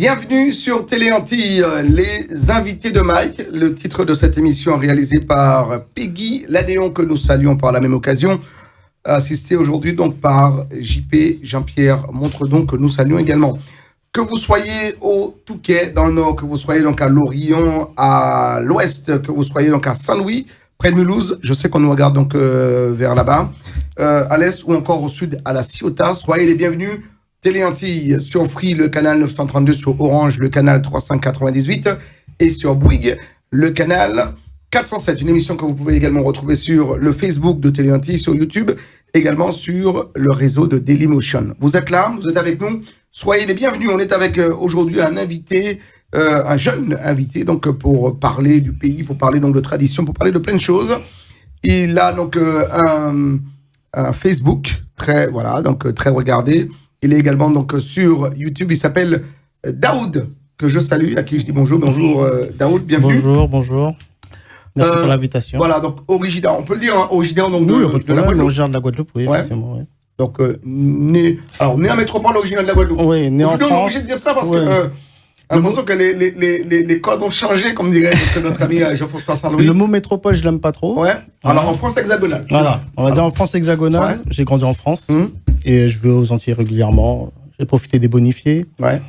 Bienvenue sur Télé Antilles, les invités de Mike, le titre de cette émission réalisée par Peggy Ladéon, que nous saluons par la même occasion, assisté aujourd'hui donc par JP Jean-Pierre Montredon, que nous saluons également. Que vous soyez au Touquet dans le nord, que vous soyez donc à Lorient à l'ouest, que vous soyez donc à Saint-Louis, près de Mulhouse, je sais qu'on nous regarde donc vers là-bas, à l'est ou encore au sud à la Ciotat, soyez les bienvenus. Télé Antilles sur Free, le canal 932, sur Orange, le canal 398 et sur Bouygues, le canal 407. Une émission que vous pouvez également retrouver sur le Facebook de Télé Antilles, sur YouTube, également sur le réseau de Dailymotion. Vous êtes là, vous êtes avec nous, soyez les bienvenus. On est avec aujourd'hui un invité, un jeune invité, donc pour parler du pays, pour parler donc de tradition, pour parler de plein de choses. Il a donc un Facebook très regardé. Il est également donc sur YouTube. Il s'appelle Daoud, que je salue, à qui je dis bonjour. Bonjour Daoud, bienvenue. Bonjour. Merci pour l'invitation. Voilà, donc originaire, on peut le dire, hein, originaire donc de la Guadeloupe. Originaire de la Guadeloupe, oui, ouais. Effectivement. Oui. Donc né en métropole, originaire de la Guadeloupe. Oui, né en France. On est obligé de dire ça parce que j'ai l'impression que les codes ont changé, comme dirait notre ami Jean-François Saint-Louis. Le mot métropole, je l'aime pas trop. Ouais. Alors en France hexagonale. Voilà, on va dire en France hexagonale. Ouais. J'ai grandi en France et je vais aux Antilles régulièrement. J'ai profité des bonifiés. Ouais.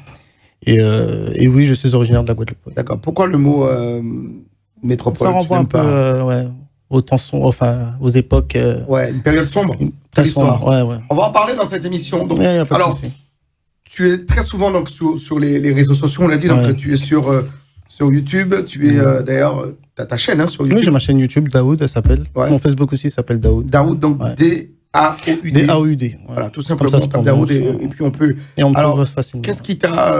Et oui, je suis originaire de la Guadeloupe. Ouais. D'accord. Pourquoi le mot métropole? Ça renvoie un peu aux temps sombres, enfin aux époques. Une période sombre. Très sombre. Ouais. On va en parler dans cette émission. Donc, y a pas de souci. Tu es très souvent donc sur les réseaux sociaux, on l'a dit, donc tu es sur YouTube, tu es d'ailleurs, tu as ta chaîne sur YouTube. Oui, j'ai ma chaîne YouTube, Daoud, elle s'appelle. Ouais. Mon Facebook aussi s'appelle Daoud. Daoud, donc D-A-O-U-D. D-A-O-U-D. Ouais. Voilà, tout simplement, on tape Daoud et puis on peut... Et on me trouve facilement. Qu'est-ce qui t'a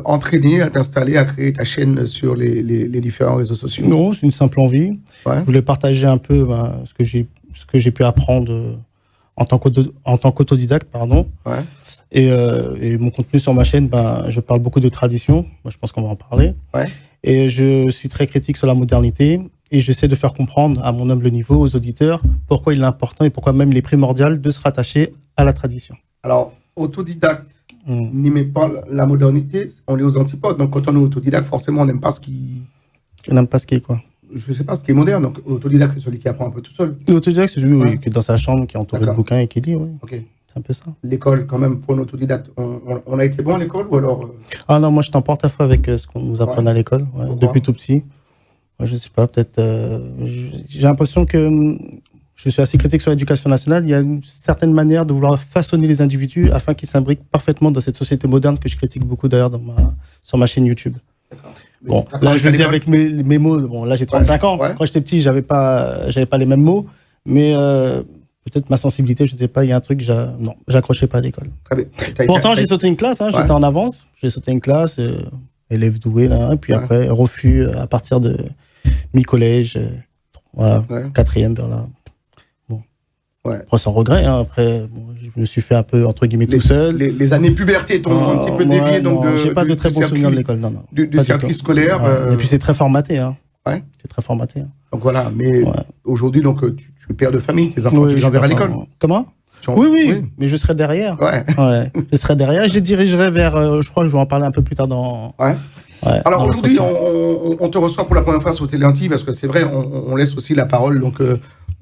entraîné à t'installer, à créer ta chaîne sur les différents réseaux sociaux? Non, c'est une simple envie. Ouais. Je voulais partager un peu ce que j'ai pu apprendre en tant qu'autodidacte, pardon. Ouais. Et mon contenu sur ma chaîne, je parle beaucoup de tradition. Moi, je pense qu'on va en parler. Ouais. Et je suis très critique sur la modernité. Et j'essaie de faire comprendre à mon humble niveau aux auditeurs pourquoi il est important et pourquoi même il est primordial de se rattacher à la tradition. Alors, autodidacte n'aimait pas la modernité, on est aux antipodes. Donc, quand on est autodidacte, forcément, on n'aime pas ce qui... On n'aime pas ce qui est quoi? Je ne sais pas ce qui est moderne. Donc, autodidacte, c'est celui qui apprend un peu tout seul. L'autodidacte, c'est celui qui est dans sa chambre, qui est entouré de bouquins et qui lit, oui. Ok. C'est un peu ça. L'école, quand même, pour un autodidacte, on a été bon à l'école ou alors Ah non, moi, je t'en porte à faux avec ce qu'on nous apprenait à l'école, depuis tout petit. Moi, je ne sais pas, peut-être... j'ai l'impression que je suis assez critique sur l'éducation nationale. Il y a une certaine manière de vouloir façonner les individus afin qu'ils s'imbriquent parfaitement dans cette société moderne que je critique beaucoup d'ailleurs sur ma chaîne YouTube. D'accord. Bon, là, je le dis avec mes mots. Bon, là, j'ai 35 ans. Ouais. Quand j'étais petit, j'avais pas les mêmes mots. Mais peut-être ma sensibilité, je ne sais pas, il y a un truc, j'accrochais pas à l'école. Très bien. Pourtant, j'ai sauté une classe, j'étais en avance. J'ai sauté une classe, élève doué, là. Et puis après, refus à partir de mi-collège, quatrième vers là. Bon. Ouais. Après, sans regret. Après, je me suis fait un peu, entre guillemets, tout seul. Les années puberté t'ont un petit peu dévié. Donc j'ai pas de très bons souvenirs de l'école, non. Du circuit scolaire. Et puis, c'est très formaté. Ouais. C'est très formaté. Donc voilà, mais aujourd'hui, donc, tu es père de famille, tes enfants, tu les enverras à l'école. Comment? Oui, mais je serai derrière. Je serai derrière, je les dirigerai vers, je crois que je vais en parler un peu plus tard dans... Alors aujourd'hui, on te reçoit pour la première fois sur Télé Antilles parce que c'est vrai, on laisse aussi la parole. Donc,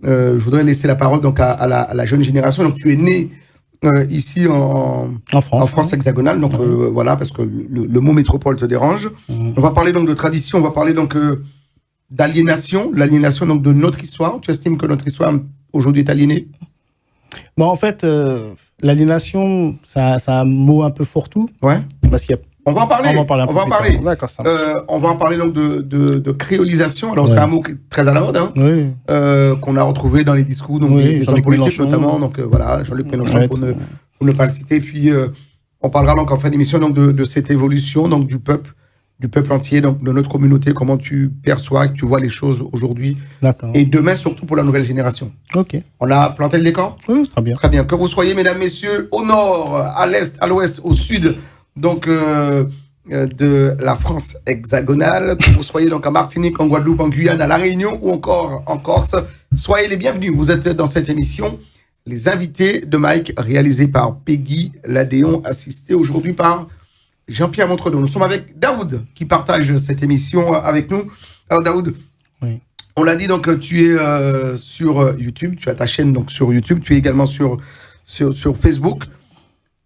je voudrais laisser la parole donc à la jeune génération. Donc, tu es né ici en France hexagonale. Donc voilà, parce que le mot métropole te dérange. On va parler donc de tradition. On va parler donc d'aliénation, l'aliénation donc de notre histoire. Tu estimes que notre histoire aujourd'hui est aliénée? Bon, en fait, l'aliénation, c'est un mot un peu fourre-tout. Ouais. Parce qu'il y a... On va en parler. On va en parler. D'accord, ça on va en parler donc de créolisation. Alors c'est un mot très à la mode, qu'on a retrouvé dans les discours donc des hommes politiques notamment. Donc voilà, Jean-Luc Mélenchon pour ne pas le citer. Et puis on parlera donc en fin d'émission donc de cette évolution donc du peuple entier, donc de notre communauté, comment tu perçois, que tu vois les choses aujourd'hui. D'accord. Et demain surtout pour la nouvelle génération. Ok. On a planté le décor? Oui, très bien. Très bien. Que vous soyez, mesdames, messieurs, au nord, à l'est, à l'ouest, au sud. Donc, de la France hexagonale, que vous soyez donc en Martinique, en Guadeloupe, en Guyane, à La Réunion ou encore en Corse, soyez les bienvenus. Vous êtes dans cette émission, les invités de Mike, réalisée par Peggy Ladéon, assistée aujourd'hui par Jean-Pierre Montredon. Nous sommes avec Daoud qui partage cette émission avec nous. Alors Daoud, Oui. on l'a dit, donc tu es sur YouTube, tu as ta chaîne donc sur YouTube, tu es également sur Facebook.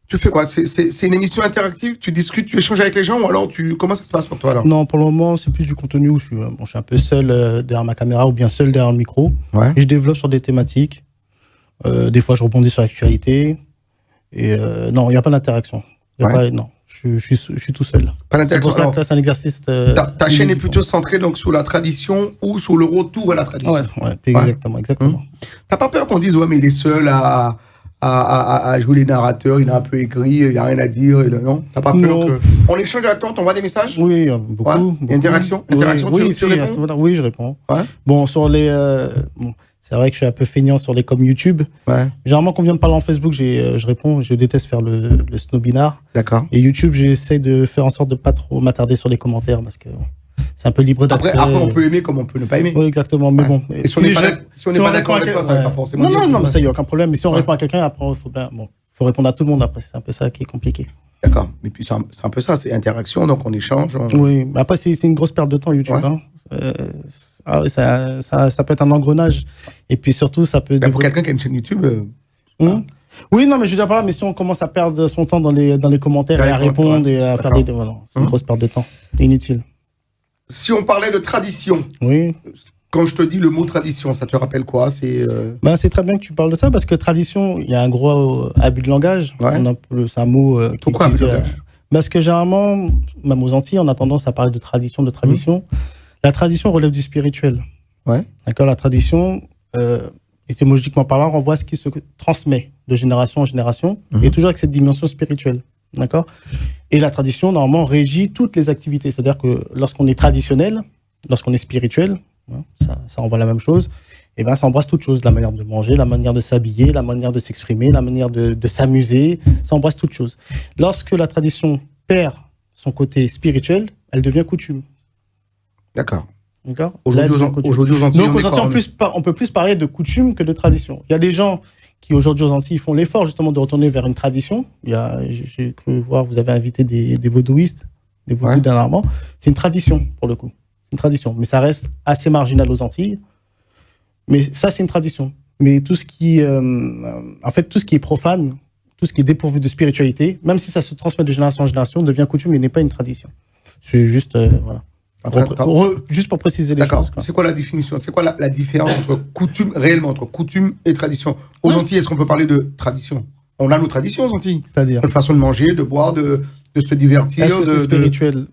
Tu fais quoi? C'est une émission interactive? Tu discutes, tu échanges avec les gens ou alors comment ça se passe pour toi alors? Non, pour le moment, c'est plus du contenu où je suis un peu seul derrière ma caméra ou bien seul derrière le micro. Ouais. Et je développe sur des thématiques. Des fois, je rebondis sur l'actualité. Et non, il n'y a pas d'interaction. Non, je suis tout seul. Pas C'est d'interaction. pour ça que là, c'est un exercice. Ta chaîne est plutôt centrée donc sur la tradition ou sur le retour à la tradition? Ouais, exactement. T'as pas peur qu'on dise, ouais, mais il est seul à jouer les narrateurs, il a un peu écrit, il n'a rien à dire, non? T'as pas peur on échange avec toi, t'envoies des messages? Oui, beaucoup. Interaction, tu réponds? à ce moment-là, oui, je réponds. Ouais. Bon, sur les... c'est vrai que je suis un peu feignant sur les comme YouTube. Ouais. Généralement, quand on vient me parler en Facebook, je réponds. Je déteste faire le snobinard. D'accord. Et YouTube, j'essaie de faire en sorte de pas trop m'attarder sur les commentaires parce que c'est un peu libre d'accès. Après, on peut aimer comme on peut ne pas aimer. Oui, exactement. Mais bon. Et si on n'est pas d'accord avec toi, ça va pas forcément. Non, mais ça, il n'y a aucun problème. Mais si on répond à quelqu'un, après, faut répondre à tout le monde. Après, c'est un peu ça qui est compliqué. D'accord. Mais puis, c'est un peu ça, c'est interaction, donc on échange. Oui, mais après, c'est une grosse perte de temps, YouTube. Ouais. Hein. Ça peut être un engrenage. Et puis surtout, ça peut... Pour quelqu'un qui a une chaîne YouTube... Oui, non, mais je veux dire par là, mais si on commence à perdre son temps dans les commentaires et à répondre et à faire des... Voilà, c'est une grosse perte de temps. Inutile. Si on parlait de tradition, oui. Quand je te dis le mot tradition, ça te rappelle quoi? C'est très bien que tu parles de ça, parce que tradition, il y a un gros abus de langage. Ouais. C'est un mot qui... Pourquoi abus de langage? Parce que généralement, même aux Antilles, on a tendance à parler de tradition. La tradition relève du spirituel. Ouais. D'accord, la tradition, étymologiquement parlant, renvoie à ce qui se transmet de génération en génération, et toujours avec cette dimension spirituelle. D'accord. Et la tradition, normalement, régit toutes les activités. C'est-à-dire que lorsqu'on est traditionnel, lorsqu'on est spirituel, ça renvoie à la même chose, et ben ça embrasse toute chose. La manière de manger, la manière de s'habiller, la manière de s'exprimer, la manière de s'amuser, ça embrasse toute chose. Lorsque la tradition perd son côté spirituel, elle devient coutume. D'accord. D'accord. Aujourd'hui, aux Antilles, donc, aux Antilles, on peut plus parler de coutume que de tradition. Il y a des gens qui, aujourd'hui, aux Antilles, font l'effort justement de retourner vers une tradition. J'ai cru voir, vous avez invité des vaudouistes, des vaudous dernièrement. C'est une tradition, pour le coup. C'est une tradition. Mais ça reste assez marginal aux Antilles. Mais ça, c'est une tradition. Mais tout ce qui est profane, tout ce qui est dépourvu de spiritualité, même si ça se transmet de génération en génération, devient coutume et n'est pas une tradition. C'est juste, voilà. Juste pour préciser les choses. C'est quoi la définition? C'est quoi la différence entre coutume et tradition? Aux Antilles, est-ce qu'on peut parler de tradition? On a nos traditions aux Antilles. C'est-à-dire notre façon de manger, de boire, de se divertir. Est-ce que c'est spirituel?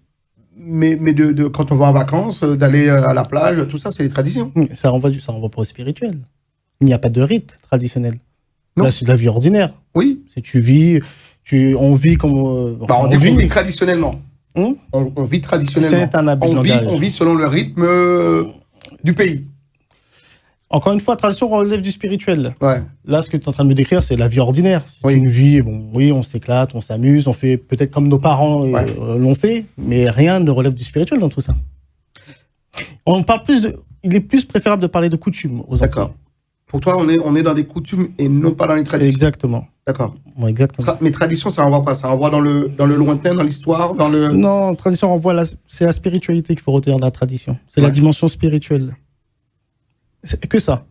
Mais quand on va en vacances, d'aller à la plage, tout ça, c'est des traditions. Ça renvoie pas au spirituel. Il n'y a pas de rite traditionnel. Non. Là, c'est de la vie ordinaire. Oui. Si tu vis, on vit comme... on vit traditionnellement. On vit traditionnellement. C'est un abus de langage. On vit selon le rythme du pays. Encore une fois, tradition relève du spirituel. Ouais. Là, ce que tu es en train de me décrire, c'est la vie ordinaire. C'est une vie, on s'éclate, on s'amuse, on fait peut-être comme nos parents l'ont fait, mais rien ne relève du spirituel dans tout ça. Il est plus préférable de parler de coutumes aux Antilles. D'accord. Pour toi, on est dans des coutumes et non pas dans les traditions. Exactement. D'accord. Exactement. Mais tradition, ça renvoie quoi? Ça renvoie dans le lointain, dans l'histoire, dans le... Non, tradition renvoie c'est la spiritualité qu'il faut retenir de la tradition. C'est la dimension spirituelle. C'est que ça.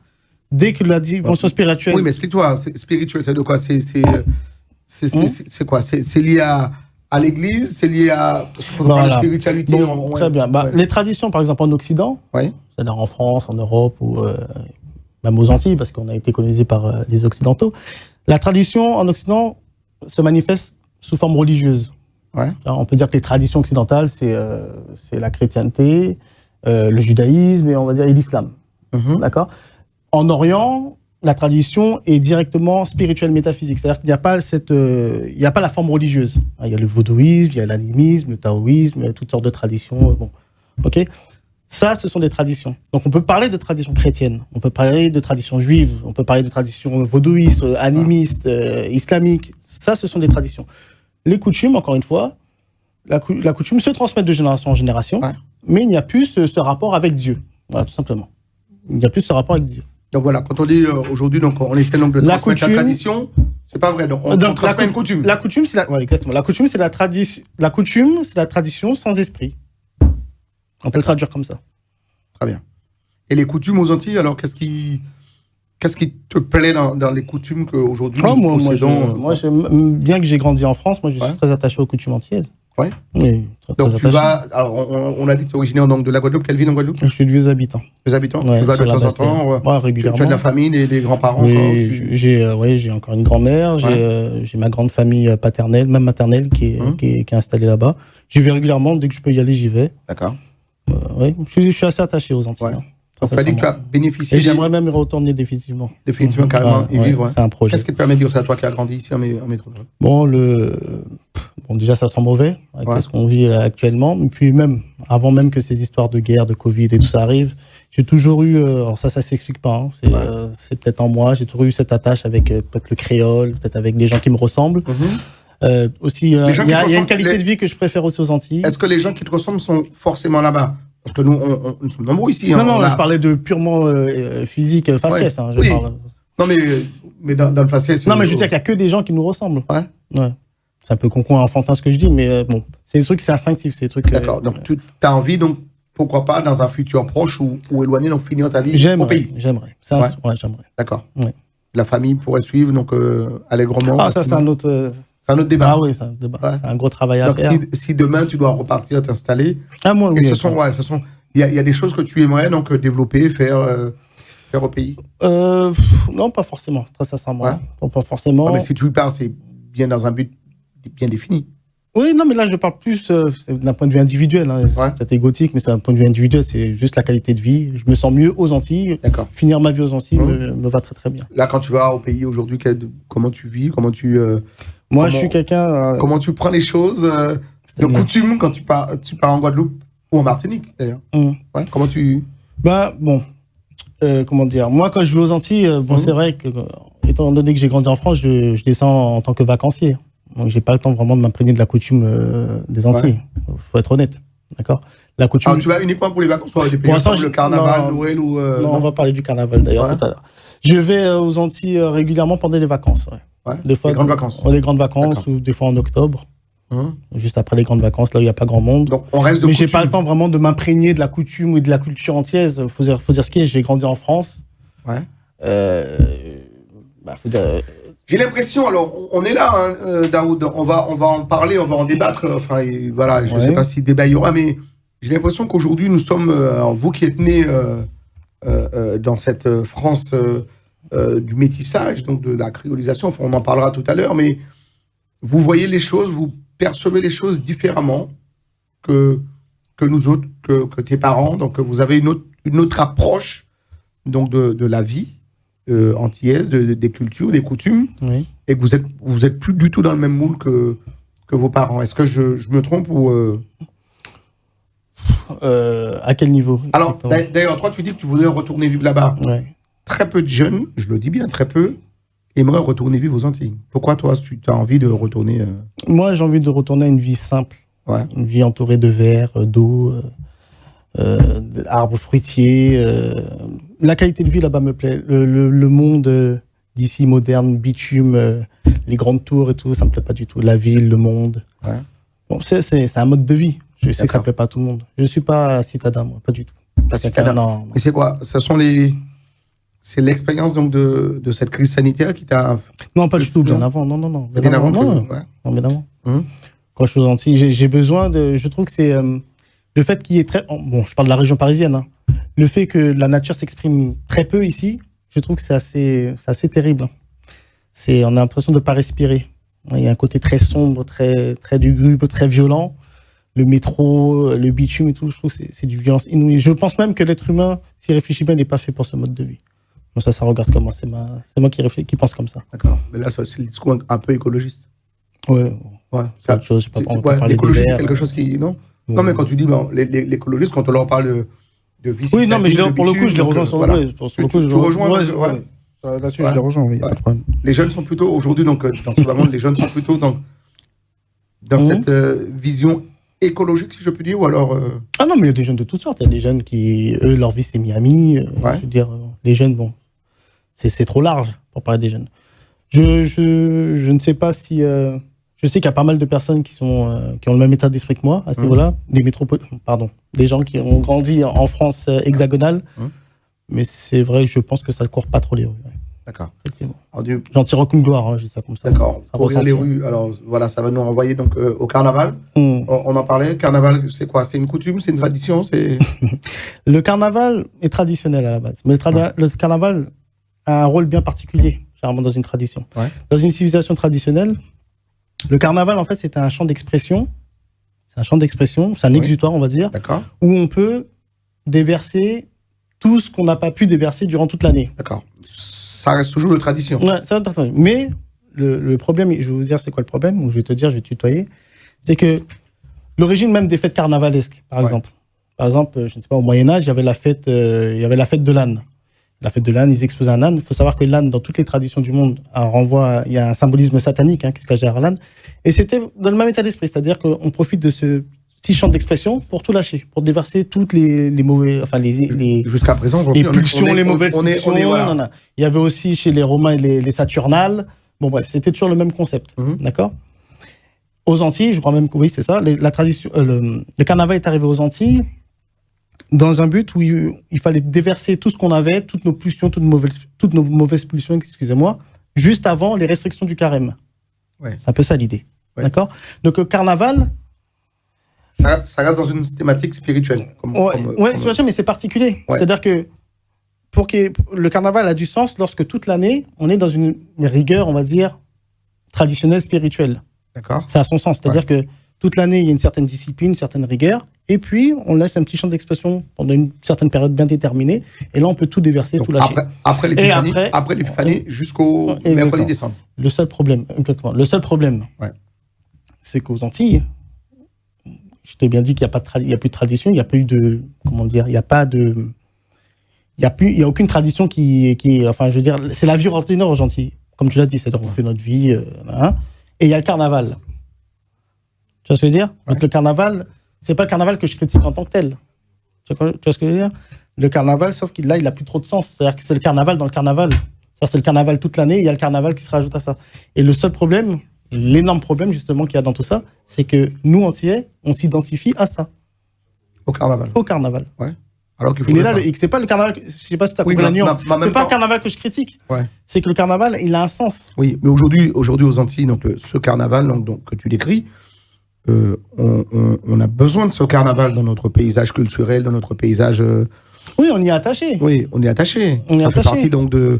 Dès que la dimension spirituelle... Oui, mais explique-toi. Spirituel, c'est de quoi? C'est quoi? C'est lié à l'église? C'est lié à la spiritualité? Très bien. Les traditions, par exemple, en Occident, c'est-à-dire en France, en Europe ou même aux Antilles, parce qu'on a été colonisé par les Occidentaux, la tradition en Occident se manifeste sous forme religieuse. Ouais. On peut dire que les traditions occidentales, c'est la chrétienté, le judaïsme et on va dire l'islam. D'accord. En Orient, la tradition est directement spirituelle, métaphysique. C'est-à-dire qu'il n'y a pas il n'y a pas la forme religieuse. Il y a le vaudouisme, il y a l'animisme, le taoïsme, il y a toutes sortes de traditions. Ok. Ça, ce sont des traditions. Donc, on peut parler de traditions chrétiennes, on peut parler de traditions juives, on peut parler de traditions vaudouistes, animistes, islamiques. Ça, ce sont des traditions. Les coutumes, encore une fois, la coutume se transmet de génération en génération, mais il n'y a plus ce rapport avec Dieu. Voilà, tout simplement. Il n'y a plus ce rapport avec Dieu. Donc voilà, quand on dit aujourd'hui, donc on essaie donc de transmettre la tradition, C'est pas vrai. Donc, on transmet une coutume. La coutume, exactement. La coutume, c'est la tradition. La coutume, c'est la tradition sans esprit. On peut le traduire comme ça. Très bien. Et les coutumes aux Antilles, alors qu'est-ce qui te plaît dans les coutumes qu'aujourd'hui nous possédons? Moi, bien que j'ai grandi en France, moi, je suis très attaché aux coutumes antillaises. Ouais. Oui, donc tu vas. Alors, on a dit que tu es originaire donc, de la Guadeloupe. Quelle ville en Guadeloupe? Je suis de vieux habitants. Vieux habitants. Ouais, tu vas de temps en temps. Régulièrement. Tu as de la famille, des grands-parents. Oui, j'ai encore une grand-mère. J'ai ma grande famille paternelle, même maternelle, qui est installée là-bas. J'y vais régulièrement. Dès que je peux y aller, j'y vais. D'accord. Oui, je suis assez attaché aux Antilles. Ouais. Tu as dit que tu as bénéficié. Et j'aimerais même y retourner définitivement. Définitivement, carrément, y vivre. C'est un projet. Qu'est-ce qui te permet de dire ça, toi qui as grandi ici en métropole? Déjà, ça sent mauvais avec ce qu'on vit actuellement. Et puis avant même que ces histoires de guerre, de Covid et tout ça arrivent, j'ai toujours eu, alors ça s'explique pas, hein, c'est peut-être en moi, j'ai toujours eu cette attache avec peut-être le créole, peut-être avec des gens qui me ressemblent. Aussi, il y a une qualité de vie que je préfère aussi aux Antilles. Est-ce que les gens qui te ressemblent sont forcément là-bas? Parce que nous, nous sommes nombreux ici. Non, je parlais de purement physique, faciès. Hein, non, mais dans le faciès... Non, mais je veux dire qu'il n'y a que des gens qui nous ressemblent. Ouais. C'est un peu con enfantin ce que je dis, mais bon, c'est des trucs, c'est instinctif, c'est des trucs... D'accord, donc tu as envie, donc, pourquoi pas, dans un futur proche ou éloigné, donc finir ta vie au pays? J'aimerais. J'aimerais. D'accord. Ouais. La famille pourrait suivre, donc, allègrement. Ah, ça, c'est un autre... C'est un autre débat. Ah oui, c'est un débat. Ouais. C'est un gros travail à faire. Si demain, tu dois repartir, t'installer... Ah, moi, oui. Il y a des choses que tu aimerais, donc, développer, faire au pays? Non, pas forcément, très sincèrement. Ouais. Pas forcément. Non, mais si tu pars, c'est bien dans un but bien défini. Oui, non, mais là, je parle plus d'un point de vue individuel. Hein. C'est peut-être égotique, mais c'est un point de vue individuel. C'est juste la qualité de vie. Je me sens mieux aux Antilles. D'accord. Finir ma vie aux Antilles me va très, très bien. Là, quand tu vas au pays aujourd'hui, comment tu vis? Comment tu... Moi, je suis quelqu'un... Comment tu prends les choses de coutume quand tu pars en Guadeloupe ou en Martinique, d'ailleurs? Comment tu... comment dire? Moi, quand je vais aux Antilles, c'est vrai que, étant donné que j'ai grandi en France, je descends en tant que vacancier. Donc, j'ai pas le temps vraiment de m'imprégner de la coutume des Antilles. Faut être honnête. D'accord? La coutume. Alors, tu vas uniquement pour les vacances ou avec des pays comme le carnaval, Noël ou. Non, on va parler du carnaval d'ailleurs tout à l'heure. Je vais aux Antilles régulièrement pendant les vacances. Des fois, les grandes vacances. Les grandes vacances ou des fois en octobre. Juste après les grandes vacances, là où il n'y a pas grand monde. Donc, on reste de Mais j'ai pas le temps vraiment de m'imprégner de la coutume ou de la culture antillaise. Faut dire ce qui est. J'ai grandi en France. Faut dire. J'ai l'impression, alors on est là, hein, Daoud, on va en parler, on va en débattre. Enfin, voilà, je ne sais pas si débat il y aura, mais j'ai l'impression qu'aujourd'hui nous sommes, vous qui êtes nés dans cette France du métissage, donc de la créolisation, enfin, on en parlera tout à l'heure, mais vous voyez les choses, vous percevez les choses différemment que nous autres, que tes parents. Donc vous avez une autre approche donc de la vie. Antillaise, des cultures, des coutumes, et que vous êtes plus du tout dans le même moule que vos parents. Est-ce que je me trompe ou à quel niveau? Alors, d'ailleurs, toi, tu dis que tu voudrais retourner vivre là-bas. Très peu de jeunes, je le dis bien, très peu, aimeraient retourner vivre aux Antilles. Pourquoi, toi, tu as envie de retourner Moi, j'ai envie de retourner à une vie simple. Une vie entourée de verre, d'eau, d'arbres fruitiers. La qualité de vie là-bas me plaît. Le monde d'ici moderne, bitume, les grandes tours et tout, ça me plaît pas du tout. La ville, le monde. Bon, c'est un mode de vie. Je sais que ça plaît pas à tout le monde. Je suis pas citadin, moi, pas du tout. Pas citadin. Non. Mais c'est quoi? C'est l'expérience donc de cette crise sanitaire qui t'a... Non, pas du tout. Bien avant. Non. Bien avant. Non, bien avant. Quand je suis aux Antilles, j'ai besoin de... Je trouve que c'est... le fait qu'il y ait très... Bon, je parle de la région parisienne. Hein. Le fait que la nature s'exprime très peu ici, je trouve que c'est assez terrible. On a l'impression de ne pas respirer. Il y a un côté très sombre, très lugubre, très violent. Le métro, le bitume et tout, je trouve que c'est du violence inouïe. Je pense même que l'être humain, s'il réfléchit bien, il n'est pas fait pour ce mode de vie. Bon, ça regarde comme moi. C'est moi qui pense comme ça. D'accord. Mais là, c'est le discours un peu écologiste. Ouais. C'est autre chose. L'écologie, c'est quelque chose qui... Non, mais quand tu dis l'écologiste, quand on leur parle de vie... Oui, non, mais pour le coup, je les rejoins sur le coup. Tu rejoins là-dessus, je les rejoins, oui. Pas de problème. Les jeunes sont plutôt, aujourd'hui, donc, dans ce monde, les jeunes sont plutôt dans cette vision écologique, si je puis dire, ou alors... Ah non, mais il y a des jeunes de toutes sortes. Il y a des jeunes qui, eux, leur vie, c'est Miami. Je veux dire, les jeunes, bon, c'est trop large pour parler des jeunes. Je ne sais pas si... je sais qu'il y a pas mal de personnes qui ont le même état d'esprit que moi à ce niveau-là, des gens qui ont grandi en France hexagonale, mais c'est vrai que je pense que ça ne court pas trop les rues. Ouais. D'accord. Effectivement. J'en tire aucune gloire, je dis ça comme ça. D'accord. Courir les rues, alors voilà, ça va nous renvoyer donc au carnaval. On en parlait. Carnaval, c'est quoi? C'est une coutume, c'est une tradition, c'est... Le carnaval est traditionnel à la base, mais le carnaval a un rôle bien particulier, généralement dans une tradition. Ouais. Dans une civilisation traditionnelle, le carnaval, en fait, c'est un champ d'expression. C'est un champ d'expression, c'est un exutoire, on va dire, où on peut déverser tout ce qu'on n'a pas pu déverser durant toute l'année. D'accord. Ça reste toujours de tradition. Ouais, ça reste de tradition. Mais le problème, je vais vous dire c'est quoi le problème, ou je vais te dire, je vais te tutoyer, c'est que l'origine même des fêtes carnavalesques, par exemple. Par exemple, je ne sais pas, au Moyen-Âge, il y avait la fête de l'âne. La fête de l'âne, ils exposaient un âne. Il faut savoir que l'âne, dans toutes les traditions du monde, il y a un symbolisme satanique qui se cache derrière l'âne. Et c'était dans le même état d'esprit, c'est-à-dire qu'on profite de ce petit champ d'expression pour tout lâcher, pour déverser toutes les mauvais, enfin jusqu'à présent, les pulsions, les mauvaises pulsions. Voilà. Il y avait aussi chez les Romains les Saturnales. Bon bref, c'était toujours le même concept, d'accord. Aux Antilles, je crois même que oui, c'est ça. La tradition, le carnaval est arrivé aux Antilles dans un but où il fallait déverser tout ce qu'on avait, toutes nos pulsions, toutes nos mauvaises pulsions, excusez-moi, juste avant les restrictions du carême. Ouais. C'est un peu ça l'idée, d'accord. Donc le carnaval. Ça reste dans une thématique spirituelle. Spirituelle, mais c'est particulier. Ouais. C'est-à-dire que le carnaval a du sens lorsque toute l'année, on est dans une rigueur, on va dire, traditionnelle, spirituelle. D'accord. Ça a son sens. C'est-à-dire que toute l'année, il y a une certaine discipline, une certaine rigueur, et puis on laisse un petit champ d'expression pendant une certaine période bien déterminée, et là, on peut tout déverser, tout lâcher. Après l'épiphanie jusqu'au mercredi décembre. Le seul problème, c'est qu'aux Antilles, je t'ai bien dit qu'il n'y a plus de tradition, il n'y a pas eu de... Comment dire? Il n'y a pas de... Il n'y a aucune tradition qui est... Enfin, je veux dire, c'est la vie ordinaire aux Antilles. Comme tu l'as dit, c'est-à-dire qu'on fait notre vie. Et il y a le carnaval. Tu vois ce que je veux dire? Donc le carnaval, c'est pas le carnaval que je critique en tant que tel. Tu vois ce que je veux dire? Le carnaval, sauf qu'il n'a plus trop de sens. C'est-à-dire que c'est le carnaval dans le carnaval. Ça, c'est le carnaval toute l'année, il y a le carnaval qui se rajoute à ça. Et le seul problème... L'énorme problème, justement, qu'il y a dans tout ça, c'est que nous, Antillais, on s'identifie à ça. Au carnaval. Au carnaval. Ouais. Alors qu'il faut. Il est là, c'est pas le carnaval, je sais pas si tu as compris la nuance. C'est pas le carnaval que je critique. Ouais. C'est que le carnaval, il a un sens. Oui, mais aujourd'hui aux Antilles, donc, ce carnaval donc, que tu décris, on a besoin de ce carnaval dans notre paysage culturel, dans notre paysage. Oui, on y est attaché. Oui, on y est attaché. Ça fait partie donc de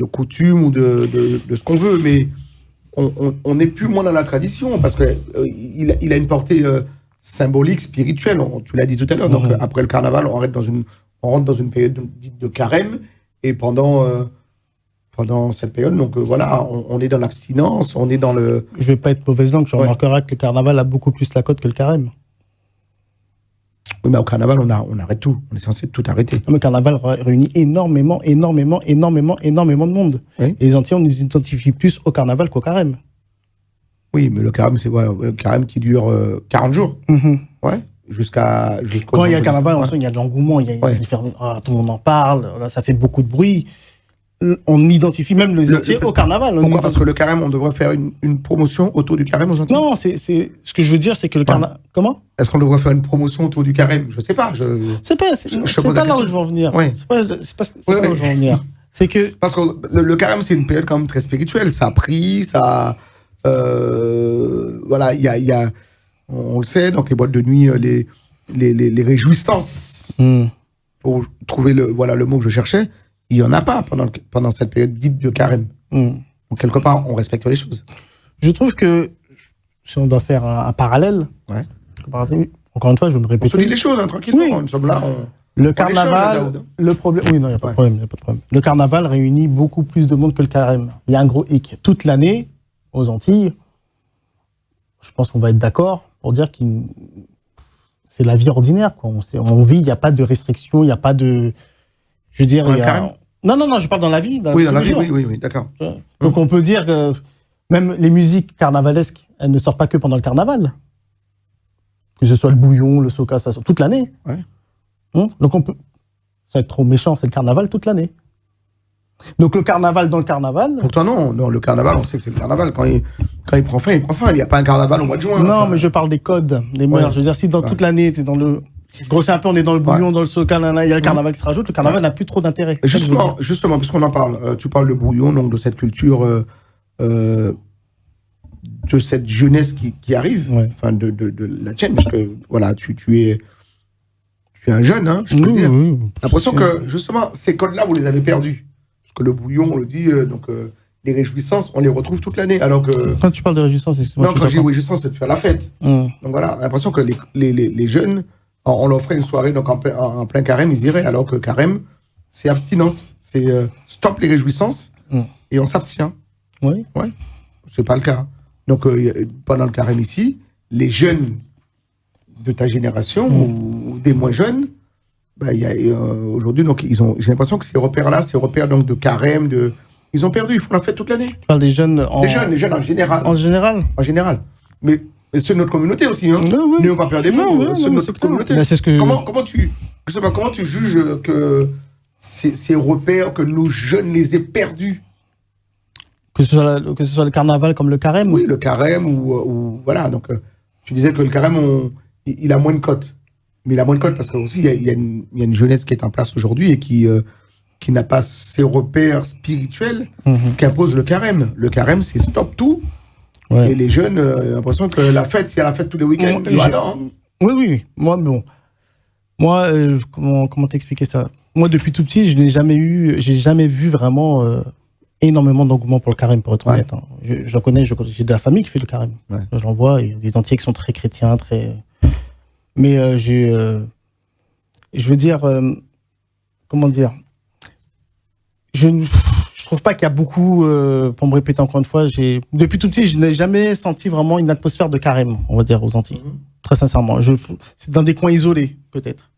coutumes ou de ce qu'on veut, mais. On n'est plus moins dans la tradition parce qu'il a une portée symbolique, spirituelle. Tu l'as dit tout à l'heure. Donc après le carnaval, on rentre dans une période dite de carême et pendant cette période, donc voilà, on est dans l'abstinence, on est dans le. Je vais pas être mauvaise langue, je remarquerai que le carnaval a beaucoup plus la cote que le carême. Oui, mais au carnaval, on arrête tout. On est censé tout arrêter. Le carnaval réunit énormément de monde. Oui. Et les Antillais, on nous identifie plus au carnaval qu'au carême. Oui, mais le carême, c'est le carême qui dure 40 jours. Ouais. Quand il y a le carnaval, il y a de l'engouement, tout le monde en parle, là, ça fait beaucoup de bruit. On identifie même les Antillais au carnaval. Pourquoi? Parce que le carême, on devrait faire une promotion autour du carême aux Antilles. Non, ce que je veux dire, c'est que le carnaval... Comment? Est-ce qu'on devrait faire une promotion autour du carême? Je ne sais pas. C'est pas là où je veux en venir. Ouais. C'est pas là où je veux en venir. C'est que... Parce que le carême, c'est une période quand même très spirituelle. Ça prie, ça... voilà, il y a... On le sait, donc les boîtes de nuit, les réjouissances. Pour trouver le mot que je cherchais. Il n'y en a pas pendant cette période dite de carême. Donc, quelque part, on respecte les choses. Je trouve que, si on doit faire un parallèle, encore une fois, je vais me répéter. On se dit les choses, tranquillement. Oui. Nous sommes là. Le carnaval, le problème... Oui, non, il n'y a pas de problème. Le carnaval réunit beaucoup plus de monde que le carême. Il y a un gros hic. Toute l'année, aux Antilles, je pense qu'on va être d'accord pour dire que c'est la vie ordinaire, quoi. On vit, il n'y a pas de restrictions, il n'y a pas de... Je veux dire, il y a... Non, je parle dans la vie. Oui, dans la vie, oui, d'accord. Donc on peut dire que même les musiques carnavalesques, elles ne sortent pas que pendant le carnaval. Que ce soit le bouillon, le soca, ça sort toute l'année. Ouais. Donc on peut... Ça va être trop méchant, c'est le carnaval toute l'année. Donc le carnaval dans le carnaval. Pourtant non, le carnaval, on sait que c'est le carnaval. Quand il prend fin, il prend fin. Il n'y a pas un carnaval au mois de juin. Non, mais je parle des codes, des mœurs. Je veux dire, si dans toute l'année, t'es dans le... Grosso un peu, on est dans le bouillon, dans le socan, il y a le carnaval qui se rajoute, le carnaval n'a plus trop d'intérêt. Justement, puisqu'on en parle, tu parles de bouillon, donc de cette culture, de cette jeunesse qui arrive, enfin de la tienne, parce que voilà, tu es un jeune, hein, je peux le dire. J'ai l'impression que justement, ces codes-là, vous les avez perdus. Parce que le bouillon, on le dit, les réjouissances, on les retrouve toute l'année. Alors que... Quand tu parles de réjouissance, excuse-moi. Non, quand je dis réjouissance, c'est de faire la fête. Donc voilà, j'ai l'impression que les jeunes, on leur ferait une soirée donc en plein carême, ils iraient. Alors que carême, c'est abstinence. C'est stop les réjouissances et on s'abstient. Oui. Ouais. C'est pas le cas. Donc pendant le carême ici, les jeunes de ta génération ou des moins jeunes, aujourd'hui, donc j'ai l'impression que ces repères-là, ces repères donc de carême, ils ont perdu. Ils font la fête toute l'année. Tu parles des jeunes les jeunes en général. En général. En général. Mais c'est notre communauté aussi, hein. N'ayons pas peur des mots. C'est notre communauté. Mais c'est ce que... Comment tu juges que ces repères, que nos jeunes les aient perdus? Que ce soit le carnaval comme le carême. Oui, le carême ou voilà. Donc, tu disais que le carême, il a moins de cotes. Mais il a moins de cotes parce qu'il y a une jeunesse qui est en place aujourd'hui et qui n'a pas ces repères spirituels qu'impose le carême. Le carême, c'est stop tout. Ouais. Et les jeunes, l'impression que la fête, s'il y a la fête tous les week-ends, Oui. Moi, comment t'expliquer ça? Moi, depuis tout petit, j'ai jamais vu vraiment énormément d'engouement pour le carême, pour être honnête. Hein. Je connais, j'ai de la famille qui fait le carême. Ouais. Je l'en vois, il y a des Antillais qui sont très chrétiens, très... Mais je veux dire, comment dire, je trouve pas qu'il y a beaucoup, pour me répéter encore une fois, depuis tout petit, je n'ai jamais senti vraiment une atmosphère de carême, on va dire, aux Antilles. Très sincèrement. C'est dans des coins isolés, peut-être.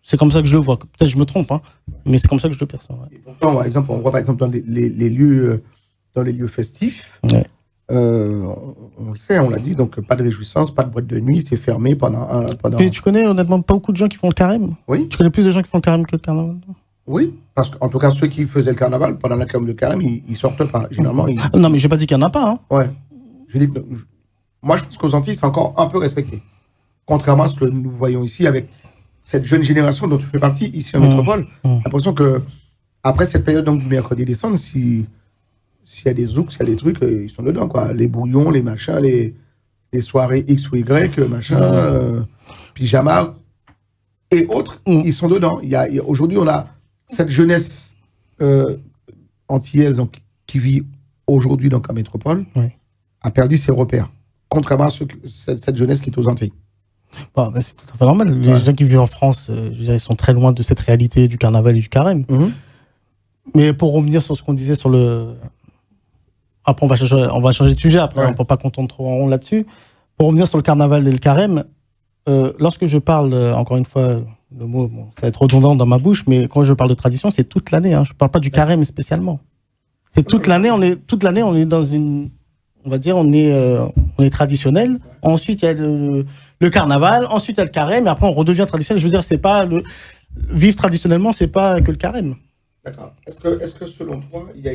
C'est comme ça que je le vois. Peut-être que je me trompe, hein, mais c'est comme ça que je le perçois. Ouais. Et pourtant, par exemple, on voit par exemple dans les lieux festifs, on le sait, on l'a dit, donc pas de réjouissance, pas de boîte de nuit, c'est fermé pendant... Mais tu connais honnêtement pas beaucoup de gens qui font le carême? Oui. Tu connais plus de gens qui font le carême que le carnaval? Oui, parce qu'en tout cas, ceux qui faisaient le carnaval, pendant la carême, ils sortent pas. Généralement, Non, mais je n'ai pas dit qu'il n'y en a pas. Hein. Ouais. Moi, je pense qu'aux Antilles, c'est encore un peu respecté. Contrairement à ce que nous voyons ici avec cette jeune génération dont tu fais partie, ici en métropole. J'ai l'impression que après cette période donc, du mercredi décembre, s'il y a des zouks, s'il y a des trucs, ils sont dedans, quoi. Les bouillons, les machins, les soirées X ou Y, machin, pyjama et autres, ils sont dedans. Aujourd'hui, on a cette jeunesse antillaise donc, qui vit aujourd'hui donc, en métropole, a perdu ses repères, contrairement à cette jeunesse qui est aux Antilles. Bon, ben c'est tout à fait normal. Les gens qui vivent en France, je veux dire, ils sont très loin de cette réalité du carnaval et du carême. Mais pour revenir sur ce qu'on disait sur le... Après, on va changer de sujet, après, on ne peut pas qu'on tourne trop en rond là-dessus. Pour revenir sur le carnaval et le carême, lorsque je parle, encore une fois, le mot, ça va être redondant dans ma bouche, mais quand je parle de tradition, c'est toute l'année. Hein. Je ne parle pas du carême spécialement. C'est toute l'année, on est dans une... On va dire, on est traditionnel. Ensuite, il y a le carnaval. Ensuite, il y a le carême. Et après, on redevient traditionnel. Je veux dire, c'est pas vivre traditionnellement, c'est pas que le carême. D'accord. Est-ce que selon toi, il y a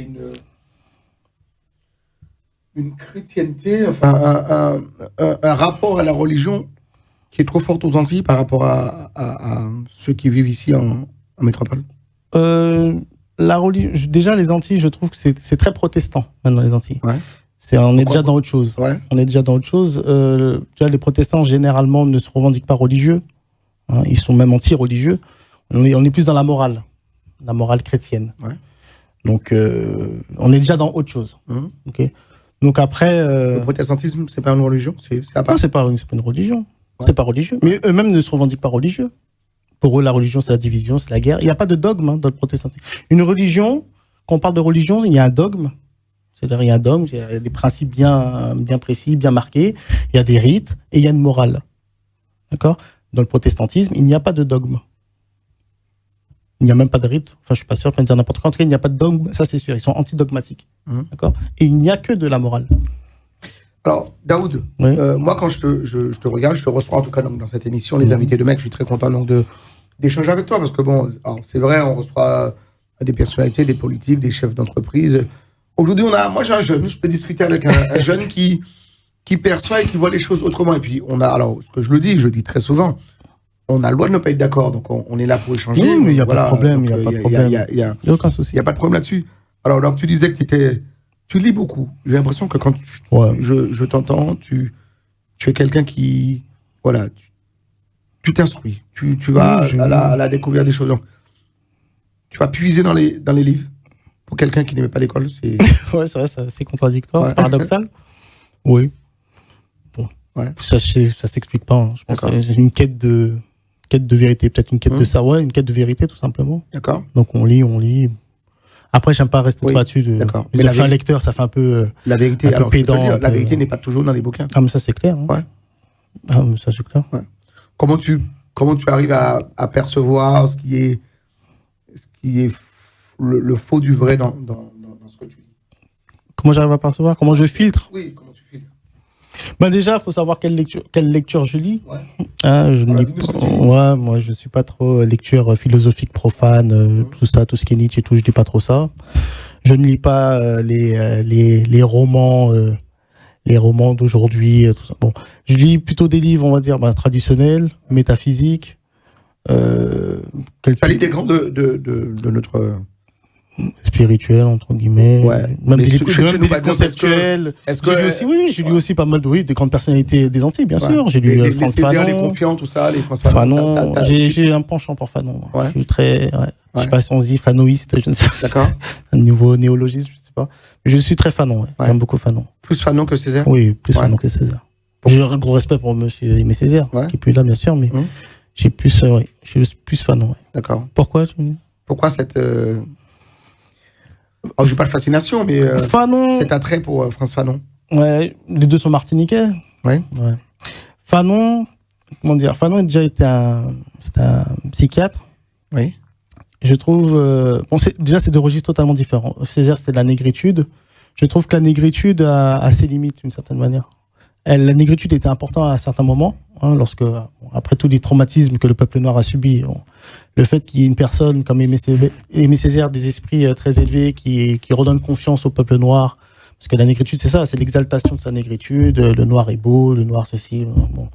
une chrétienté, enfin, un rapport à la religion qui est trop fort aux Antilles par rapport à ceux qui vivent ici en métropole? La religion, déjà, les Antilles, je trouve que c'est très protestant, maintenant, les Antilles. Ouais. On est déjà dans autre chose. Ouais. On est déjà dans autre chose. Les protestants, généralement, ne se revendiquent pas religieux. Hein, ils sont même anti-religieux. On est plus dans la morale chrétienne. Ouais. Donc, on est déjà dans autre chose. Okay. Donc après... Le protestantisme, c'est pas une religion? C'est à part? Non, c'est pas une religion. Ouais. C'est pas religieux. Mais eux-mêmes ne se revendiquent pas religieux. Pour eux, la religion, c'est la division, c'est la guerre. Il n'y a pas de dogme dans le protestantisme. Une religion, quand on parle de religion, il y a un dogme. C'est-à-dire, il y a un dogme, il y a des principes bien précis, bien marqués. Il y a des rites et il y a une morale. D'accord? Dans le protestantisme, il n'y a pas de dogme. Il n'y a même pas de rite. Enfin, je suis pas sûr, je peux dire n'importe quoi. En tout cas, il n'y a pas de dogme, ça c'est sûr. Ils sont antidogmatiques. D'accord? Et il n'y a que de la morale. Alors, Daoud, oui. Moi, quand je te regarde, je te reçois en tout cas donc, dans cette émission, les invités de mec, je suis très content donc d'échanger avec toi parce que bon, alors, c'est vrai, on reçoit des personnalités, des politiques, des chefs d'entreprise. Aujourd'hui, moi j'ai un jeune, je peux discuter avec un jeune qui perçoit et qui voit les choses autrement. Et puis, alors, ce que je le dis très souvent, on a le droit de ne pas être d'accord, donc on est là pour échanger. Oui, mais il n'y a pas de problème, il n'y a pas de problème. Il n'y a aucun souci. Il n'y a pas de problème là-dessus. Alors tu disais que tu lis beaucoup. J'ai l'impression que quand je t'entends, tu es quelqu'un qui, voilà, tu t'instruis. Tu vas à la découverte des choses. Donc, tu vas puiser dans les livres. Pour quelqu'un qui n'aimait pas l'école, c'est... Ouais, c'est vrai, c'est contradictoire, c'est paradoxal. Oui. Bon. Ouais. Ça s'explique pas. Hein. Je pense que c'est une quête de vérité, peut-être une quête de savoir, une quête de vérité, tout simplement. D'accord. Donc on lit. Après, j'aime pas rester trop là-dessus. D'accord. Mais je suis un lecteur, ça fait un peu la vérité. Un peu pédant. La vérité n'est pas toujours dans les bouquins. Ah, mais ça c'est clair. Hein. Ouais. Ah, mais ça c'est clair. Ouais. Comment tu arrives à percevoir ce qui est le faux du vrai dans ce que tu lis? Comment j'arrive à percevoir? Comment je filtre? Oui, comment tu filtres? Ben déjà, il faut savoir quelle lecture je lis. Ouais. Hein, moi, je suis pas trop lecture philosophique profane, tout ça, tout ce qui est Nietzsche et tout, je dis pas trop ça. Je ne lis pas les romans d'aujourd'hui, tout ça. Bon, je lis plutôt des livres, on va dire, traditionnels, métaphysiques. Tu as lu des grands de notre... spirituel entre guillemets, même des livres conceptuels. J'ai lu aussi pas mal de grandes personnalités des Antilles, bien sûr. J'ai lu Frantz Fanon, les Confiants, tout ça, les Frantz Fanon. J'ai un penchant pour Fanon. Je suis très, je sais pas si on se dit fanoïste, je ne sais pas. D'accord. Un nouveau néologisme, je sais pas. Mais je suis très Fanon. J'aime beaucoup Fanon. Plus Fanon que Césaire. Oui, plus Fanon que Césaire. J'ai un gros respect pour Monsieur Aimé Césaire, qui est plus là, bien sûr, mais j'ai plus, je suis plus Fanon. D'accord. Pourquoi cette je ne dis pas de fascination, mais Fanon, cet attrait pour Frantz Fanon. Ouais, les deux sont martiniquais. Ouais. Fanon, comment dire, Fanon a déjà été un psychiatre. Oui. Je trouve, c'est deux registres totalement différents. Césaire, c'était de la négritude. Je trouve que la négritude a ses limites d'une certaine manière. La négritude était importante à certains moments, après tous les traumatismes que le peuple noir a subis. Le fait qu'il y ait une personne comme Aimé Césaire, des esprits très élevés, qui redonne confiance au peuple noir, parce que la négritude, c'est ça, c'est l'exaltation de sa négritude, le noir est beau, le noir ceci. Bon.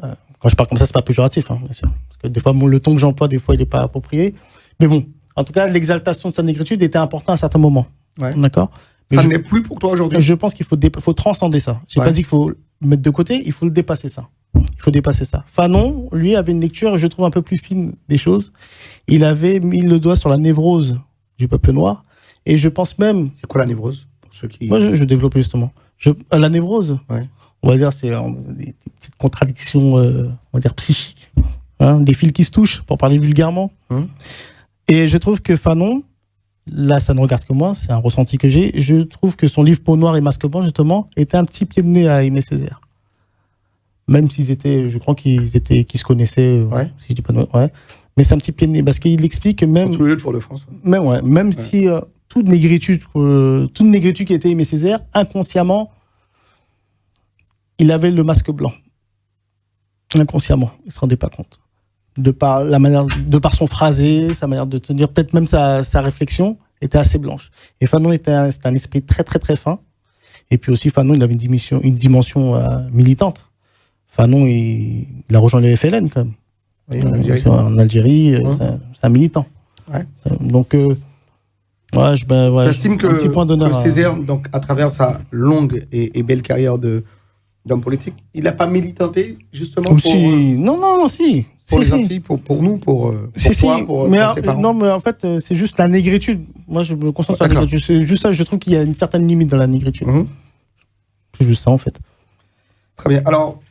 Quand je parle comme ça, c'est pas péjoratif, bien sûr. Parce que des fois, le ton que j'emploie, des fois, il n'est pas approprié. Mais bon, en tout cas, l'exaltation de sa négritude était importante à certains moments. Ouais. D'accord ? Ça n'est plus pour toi aujourd'hui. Je pense qu'il faut transcender ça. J'ai pas dit qu'il faut le mettre de côté, il faut le dépasser ça. Il faut dépasser ça. Fanon, lui, avait une lecture, je trouve, un peu plus fine des choses. Il avait mis le doigt sur la névrose du peuple noir. Et je pense même... C'est quoi la névrose pour ceux qui... Moi, je développe justement. La névrose, on va dire, c'est des petites contradictions, on va dire, psychiques. Des fils qui se touchent, pour parler vulgairement. Et je trouve que Fanon... Là, ça ne regarde que moi, c'est un ressenti que j'ai. Je trouve que son livre Peau noire et masque blanc, justement, était un petit pied de nez à Aimé Césaire. Même s'ils étaient, je crois qu'ils se connaissaient, si je dis pas de... Mais c'est un petit pied de nez, parce qu'il explique que même... Tous les deux de Fort-de-France. Même si toute négritude qui était Aimé Césaire, inconsciemment, il avait le masque blanc. Inconsciemment, il ne se rendait pas compte. De par son phrasé, sa manière de tenir, peut-être même sa réflexion était assez blanche. Et Fanon c'était un esprit très très très fin. Et puis aussi Fanon, il avait une dimension militante. Fanon, il a rejoint le FLN quand même. Oui, en Algérie, c'est un militant. Ouais. Donc, j'estime que Césaire, donc à travers sa longue et belle carrière d'homme politique, il n'a pas militanté justement si. Pour les Antilles, pour nous, pour toi, pour tes parents. Non, mais en fait, c'est juste la négritude. Moi, je me concentre sur la négritude. C'est juste ça, je trouve qu'il y a une certaine limite dans la négritude. C'est juste ça, en fait. Très bien. Alors,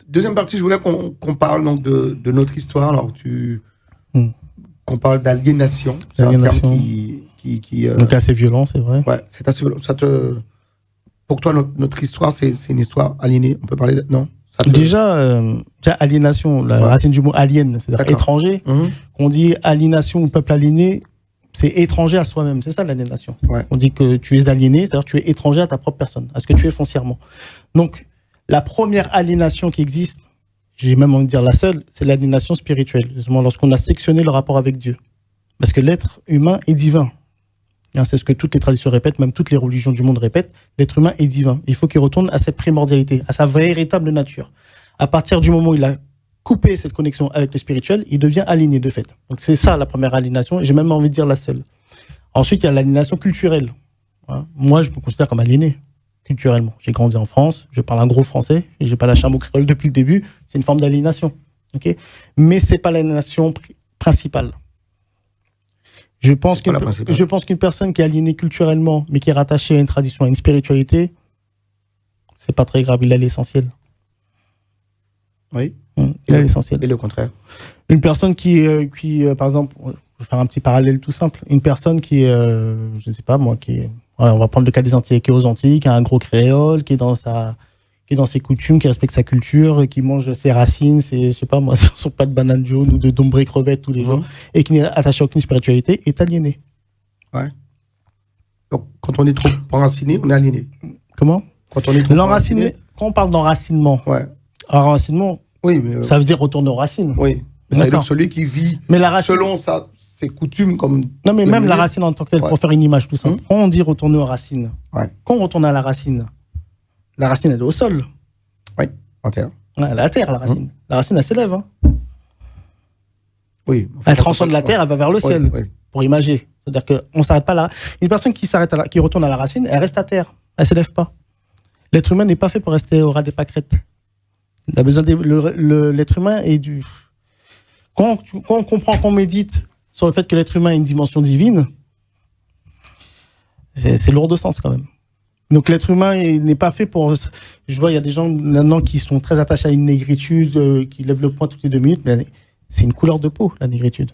deuxième partie, je voulais qu'on parle donc de notre histoire. Alors, qu'on parle d'aliénation. C'est un terme qui donc assez violent, c'est vrai. Ouais, c'est assez violent. Pour toi, notre histoire, c'est une histoire aliénée. On peut parler non? Déjà, aliénation, la racine du mot alien, c'est-à-dire étranger. On dit aliénation ou peuple aliéné, c'est étranger à soi-même. C'est ça l'aliénation. On dit que tu es aliéné, c'est-à-dire que tu es étranger à ta propre personne, à ce que tu es foncièrement. Donc, la première aliénation qui existe, j'ai même envie de dire la seule, c'est l'aliénation spirituelle. Justement, lorsqu'on a sectionné le rapport avec Dieu. Parce que l'être humain est divin. C'est ce que toutes les traditions répètent, même toutes les religions du monde répètent. L'être humain est divin. Il faut qu'il retourne à cette primordialité, à sa véritable nature. À partir du moment où il a coupé cette connexion avec le spirituel, il devient aligné de fait. Donc c'est ça la première aliénation, et j'ai même envie de dire la seule. Ensuite, il y a l'aliénation culturelle. Moi, je me considère comme aliéné, culturellement. J'ai grandi en France, je parle un gros français, et j'ai pas lâché un mot créole depuis le début. C'est une forme d'aliénation. Okay, mais c'est pas l'aliénation principale. Je pense qu'une personne qui est aliénée culturellement, mais qui est rattachée à une tradition, à une spiritualité, c'est pas très grave, il a l'essentiel. Oui. Il a l'essentiel. Et le contraire. Une personne qui par exemple, je vais faire un petit parallèle tout simple. Une personne qui est, je ne sais pas moi, on va prendre le cas des Antillais, qui est aux Antilles, qui a un gros créole, qui est dans ses coutumes, qui respecte sa culture, qui mange ses racines, je sais pas moi, son plat de banane jaune ou de dombré crevette tous les jours, et qui n'est attaché à aucune spiritualité, est aliéné. Ouais. Donc, quand on est trop enraciné, on est aliéné. Comment ? Quand on est trop enraciné. Quand on parle d'enracinement, enracinement, oui, mais ça veut dire retourner aux racines. Oui. Ça veut dire celui qui vit selon ses coutumes comme. Non, mais même la racine en tant que telle, pour faire une image tout simple. Quand on dit retourner aux racines, quand on retourne à la racine elle est au sol. Oui, en terre. Ouais, elle est à terre, la racine. La racine, elle s'élève. Oui. Elle transcende la terre, elle va vers le ciel. Pour imager. C'est-à-dire qu'on ne s'arrête pas là. Une personne qui retourne à la racine, elle reste à terre. Elle ne s'élève pas. L'être humain n'est pas fait pour rester au ras des pâquerettes. Il a besoin l'être humain est du. Quand on comprend, qu'on médite sur le fait que l'être humain a une dimension divine, c'est lourd de sens quand même. Donc l'être humain n'est pas fait pour. Je vois, il y a des gens maintenant qui sont très attachés à une négritude, qui lèvent le poing toutes les 2 minutes, mais c'est une couleur de peau, la négritude.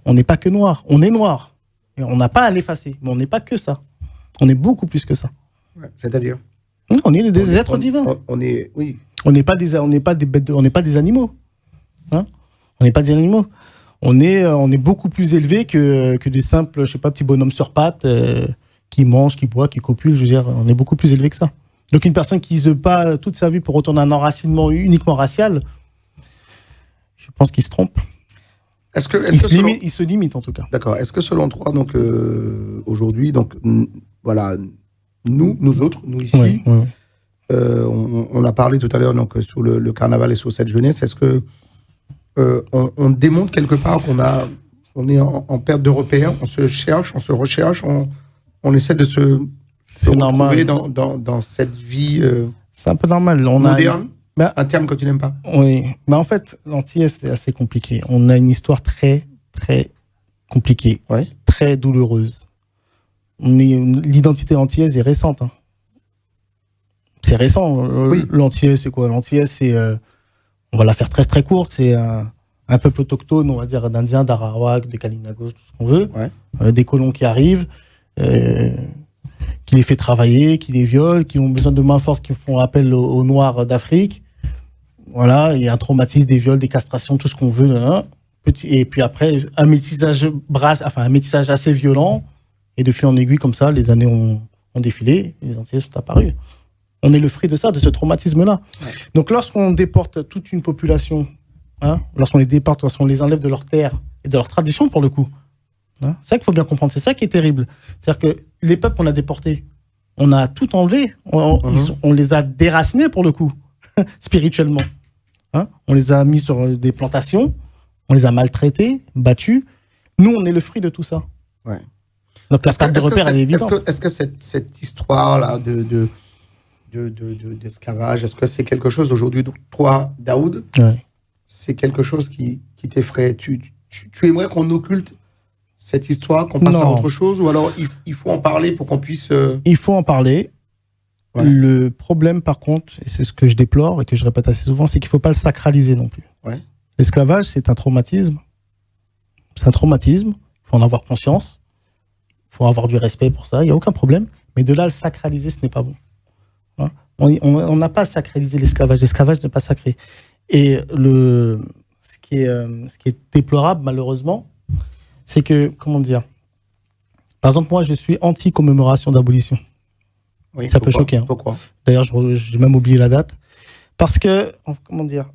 On n'est pas que noir, on est noir. Et on n'a pas à l'effacer, mais on n'est pas que ça. On est beaucoup plus que ça. Ouais, c'est-à-dire on est des êtres divins. On n'est pas des bêtes, on n'est pas des animaux. On n'est pas des animaux. On est beaucoup plus élevé que des simples, je sais pas, petits bonhommes sur pattes qui mangent, qui boivent, qui copulent. Je veux dire, on est beaucoup plus élevé que ça. Donc une personne qui se bat toute sa vie pour retourner à un enracinement uniquement racial, je pense qu'il se trompe. Il se limite en tout cas. D'accord. Est-ce que selon toi, donc aujourd'hui, donc voilà, nous autres, nous ici, on a parlé tout à l'heure donc sur le carnaval et sur cette jeunesse. Est-ce que on démontre quelque part on est en perte de repères, on se cherche, on se recherche, on essaie de se retrouver dans cette vie c'est un peu normal. Moderne. Un terme que tu n'aimes pas. Oui, mais en fait, l'Antillais, c'est assez compliqué. On a une histoire très, très compliquée, très douloureuse. L'identité antillaise est récente. C'est récent. L'Antillais, c'est quoi ? L'Antillais, c'est, on va la faire très, très courte, c'est un peuple autochtone, on va dire, d'Indiens, d'Arawak, de Kalinagos, tout ce qu'on veut. Des colons qui arrivent, qui les fait travailler, qui les violent, qui ont besoin de mains fortes, qui font appel aux Noirs d'Afrique. Voilà, il y a un traumatisme, des viols, des castrations, tout ce qu'on veut. Et puis après, un métissage assez violent. Et de fil en aiguille, comme ça, les années ont défilé, et les Antillais sont apparus. On est le fruit de ça, de ce traumatisme-là. Donc lorsqu'on déporte toute une population, lorsqu'on les enlève de leur terre et de leur tradition, pour le coup, c'est ça qu'il faut bien comprendre. C'est ça qui est terrible. C'est-à-dire que les peuples qu'on a déportés, on a tout enlevé. On les a déracinés, pour le coup, spirituellement. On les a mis sur des plantations, on les a maltraités, battus. Nous, on est le fruit de tout ça. Donc la perte de repère, elle est évidente. Est-ce que cette histoire-là d'esclavage, est-ce que c'est quelque chose aujourd'hui, toi, Daoud, c'est quelque chose qui t'effraie? Tu aimerais qu'on occulte cette histoire, qu'on passe à autre chose, ou alors il faut en parler pour qu'on puisse... Il faut en parler. Le problème, par contre, et c'est ce que je déplore et que je répète assez souvent, c'est qu'il ne faut pas le sacraliser non plus. L'esclavage, c'est un traumatisme. C'est un traumatisme. Il faut en avoir conscience. Il faut avoir du respect pour ça. Il n'y a aucun problème. Mais de là, le sacraliser, ce n'est pas bon. On n'a pas sacralisé l'esclavage. L'esclavage n'est pas sacré. Et ce qui est déplorable, malheureusement, c'est que, comment dire, par exemple, moi, je suis anti-commémoration d'abolition. Ça peut choquer. Pourquoi ? D'ailleurs, j'ai même oublié la date. Parce que, comment dire,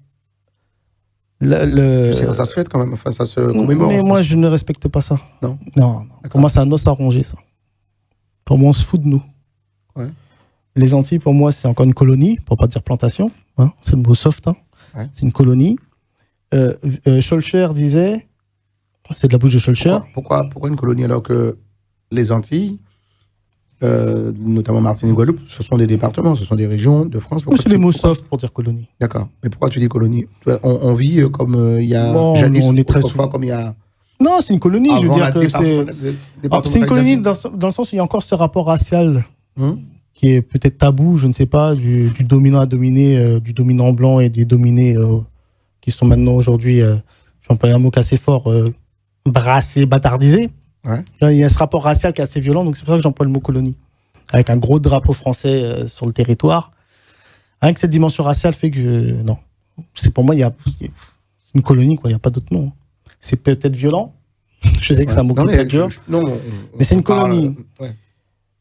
Ça se fait quand même, enfin, ça se commémore. Mais moi, je ne respecte pas ça. Non. Pour moi, c'est un os à ronger, ça. Pour moi, on se fout de nous. Ouais. Les Antilles, pour moi, c'est encore une colonie, pour pas dire plantation. Hein, c'est le mot soft. Hein. Ouais. C'est une colonie. Schulcher disait, c'est de la bouche de Schulcher. Pourquoi une colonie alors que les Antilles, notamment Martinique et Guadeloupe, ce sont des départements, ce sont des régions de France. C'est les mots soft pour dire colonie. D'accord. Mais pourquoi tu dis colonie? On vit comme il y a jadis, on est très souvent comme il y a... Non, c'est une colonie. Je veux dire que c'est une colonie dans le sens où il y a encore ce rapport racial qui est peut-être tabou, je ne sais pas, du dominant à dominer, du dominant blanc et des dominés qui sont maintenant aujourd'hui, j'emploie un mot assez fort, brassés, bâtardisés. Ouais. Il y a ce rapport racial qui est assez violent, donc c'est pour ça que j'emploie le mot colonie. Avec un gros drapeau français sur le territoire. Rien que cette dimension raciale fait que non. Pour moi, c'est une colonie, quoi. Il n'y a pas d'autre nom. C'est peut-être violent. Je sais que c'est un mot qui est dur. Mais c'est une colonie.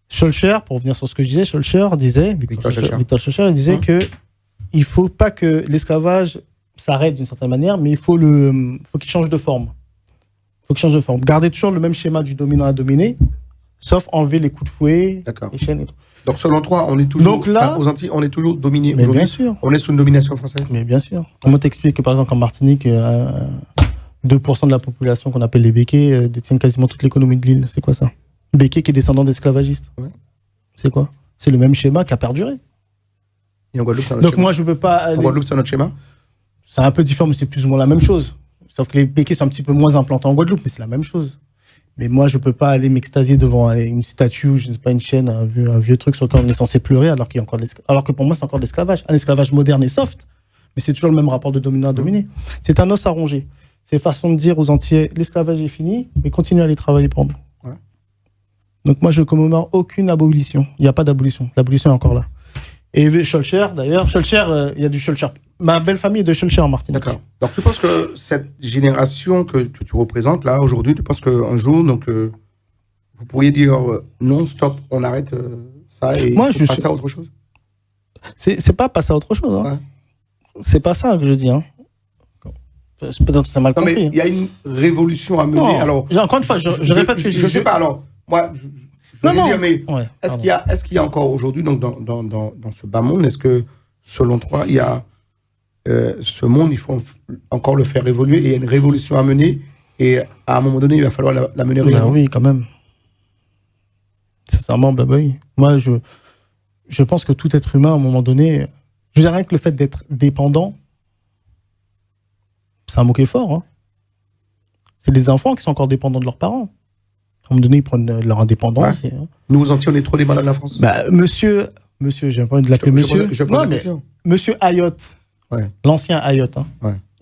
Schulcher, pour revenir sur ce que je disais, Victor Schulcher, il disait que il ne faut pas que l'esclavage s'arrête d'une certaine manière, mais il faut qu'il change de forme. Garder toujours le même schéma du dominant à dominer, sauf enlever les coups de fouet, les chaînes et tout. Donc selon toi, on est toujours aux Antilles, on est toujours dominé aujourd'hui. Bien sûr. On est sous une domination française. Mais bien sûr. Comment t'expliques que par exemple en Martinique, 2% de la population qu'on appelle les béquets détiennent quasiment toute l'économie de l'île. C'est quoi ça? Béquet qui est descendant d'esclavagistes. Ouais. C'est quoi? C'est le même schéma qui a perduré. Et en Guadeloupe, c'est un autre schéma. Donc moi, je peux pas aller... En Guadeloupe, c'est un autre schéma? C'est un peu différent, mais c'est plus ou moins la même chose. Sauf que les béquets sont un petit peu moins implantés en Guadeloupe, mais c'est la même chose. Mais moi, je peux pas aller m'extasier devant une statue ou je ne sais pas, une chaîne, un vieux truc sur lequel on est censé pleurer, alors que pour moi, c'est encore de l'esclavage. Un esclavage moderne et soft, mais c'est toujours le même rapport de dominant à dominé. C'est un os à ronger. C'est façon de dire aux Antillais, l'esclavage est fini, mais continuez à aller travailler pour nous. Ouais. Donc moi, je commémore aucune abolition. Il n'y a pas d'abolition. L'abolition est encore là. Et Schulcher, d'ailleurs, il y a du Schulcher. Ma belle famille est de Schulcher en Martinique. D'accord. Donc tu penses que cette génération que tu représentes là aujourd'hui, tu penses qu'un jour, donc, vous pourriez dire non, stop, on arrête ça et passer à autre chose? C'est pas passer à autre chose. Hein. Ouais. C'est pas ça que je dis. Hein. Peut-être que ça mal compris. Mais il y a une révolution à mener. Non. Alors, encore une fois, je répète ce que je sais pas. Alors, moi, dire, mais ouais, est-ce qu'il y a encore aujourd'hui, donc dans ce bas monde, est-ce que selon toi, il y a ce monde, il faut encore le faire évoluer et il y a une révolution à mener et à un moment donné, il va falloir la mener réellement. Oui, quand même. Sincèrement, oui. Moi, je pense que tout être humain, à un moment donné, je veux dire, rien que le fait d'être dépendant, c'est un mot qui est fort. Hein. C'est les enfants qui sont encore dépendants de leurs parents. À un moment donné, ils prennent leur indépendance. Ouais. Nous, aux Antilles, on est trop dépendants de la France. Monsieur, j'ai pas envie de l'appeler monsieur. Monsieur Ayotte, l'ancien Ayotte,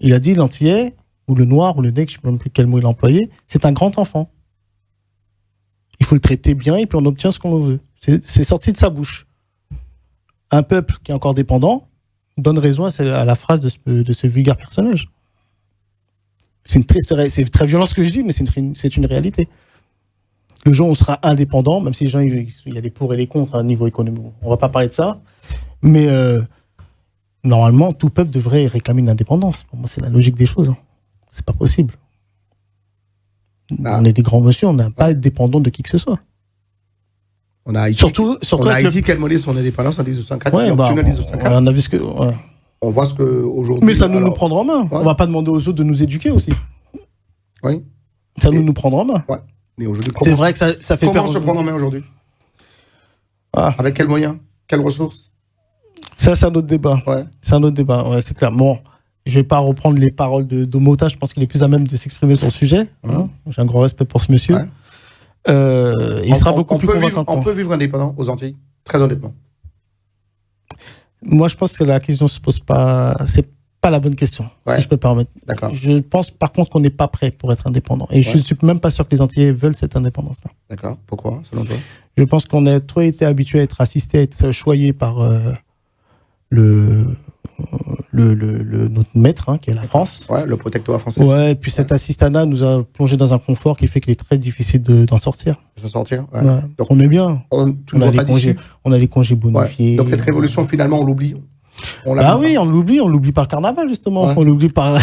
il a dit l'antillais, ou le noir, ou le nègre, je ne sais même plus quel mot il a employé, c'est un grand enfant. Il faut le traiter bien et puis on obtient ce qu'on veut. C'est sorti de sa bouche. Un peuple qui est encore dépendant donne raison à la phrase de ce vulgaire personnage. C'est très violent ce que je dis, mais c'est une réalité. Le jour où on sera indépendant, même si les gens, il y a des pour et les contre à niveau économique, on ne va pas parler de ça, mais normalement, tout peuple devrait réclamer une indépendance. Pour moi, c'est la logique des choses. Hein. C'est pas possible. On est des grands monsieur, on n'a pas à être dépendant de qui que ce soit. On a Haïti qui a demandé son indépendance en 1904. On a vu ce que... Ouais. On voit ce qu'aujourd'hui... Mais ça nous prendre en main. Ouais. On ne va pas demander aux autres de nous éduquer aussi. Oui. Ça nous prendre en main. Ouais. Mais aujourd'hui, c'est vrai que ça fait peur. Comment se prendre en main aujourd'hui? Avec quels moyens? Quelles ressources? Ça, c'est un autre débat. Ouais. C'est un autre débat, ouais, c'est clair. Bon, je ne vais pas reprendre les paroles d'Omota. Je pense qu'il est plus à même de s'exprimer sur le sujet. Hein. J'ai un grand respect pour ce monsieur. Ouais. Il sera beaucoup plus convaincant. On peut vivre indépendant aux Antilles, très honnêtement. Moi, je pense que la question ne se pose pas. C'est pas la bonne question, si je peux me permettre. D'accord. Je pense par contre qu'on n'est pas prêt pour être indépendant. Et je ne suis même pas sûr que les Antillais veulent cette indépendance-là. D'accord. Pourquoi, selon toi? Je pense qu'on a trop été habitué à être assisté, à être choyé par notre maître, qui est la France. Ouais, le protectorat français. Ouais, et puis cet assistanat nous a plongé dans un confort qui fait qu'il est très difficile d'en sortir. De s'en sortir, ouais. Donc on est bien. On a les congés bonifiés. Ouais. Donc cette révolution, finalement, on l'oublie. Oui, on l'oublie par le carnaval, justement. Ouais. On l'oublie par,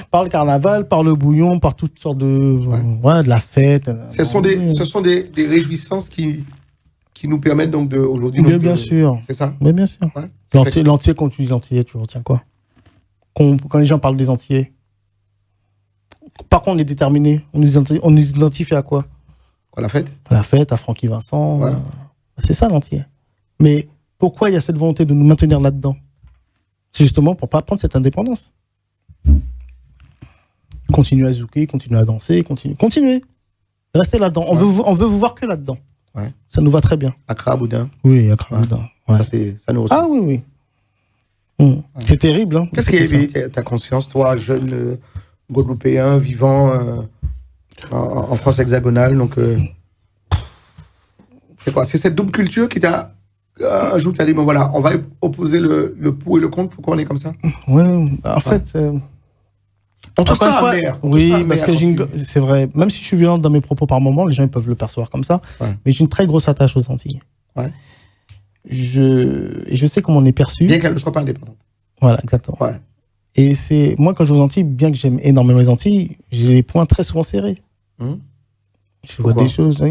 par le carnaval, par le bouillon, par toutes sortes de, de la fête. Ce sont des réjouissances qui nous permettent donc aujourd'hui. Mais bien sûr. C'est ça? Mais bien sûr. Ouais. L'Antillais, quand tu dis l'Antillais, tu retiens quoi? Quand les gens parlent des Antillais, par contre, on est déterminé. On nous identifie à quoi? La fête? La fête, à Francky Vincent. Ouais. C'est ça l'Antillais. Mais pourquoi il y a cette volonté de nous maintenir là-dedans? C'est justement pour ne pas prendre cette indépendance. Continuez à zouker, continuez à danser, continuez. Restez là-dedans. On veut vous voir que là-dedans. Ouais. Ça nous va très bien. Accra, Boudin. Oui, Accra, Boudin. Ouais. Ça nous ressemble. Ah oui. C'est terrible. Hein. Qu'est-ce qui a éveillé ta conscience, toi, jeune Guadeloupéen, vivant en France hexagonale, donc c'est quoi? C'est cette double culture qui t'a un jour qui a dit bon voilà, on va opposer le pour et le contre. Pourquoi on est comme ça? Oui, en fait. On te sent amer. Oui, parce que c'est vrai. Même si je suis violent dans mes propos par moment, les gens ils peuvent le percevoir comme ça. Ouais. Mais j'ai une très grosse attache aux Antilles. Ouais. Je sais comment on est perçu. Bien qu'elle ne soit pas indépendante. Voilà, exactement. Ouais. Et c'est moi quand je vais aux Antilles, bien que j'aime énormément les Antilles, j'ai les poings très souvent serrés. Je vois des choses.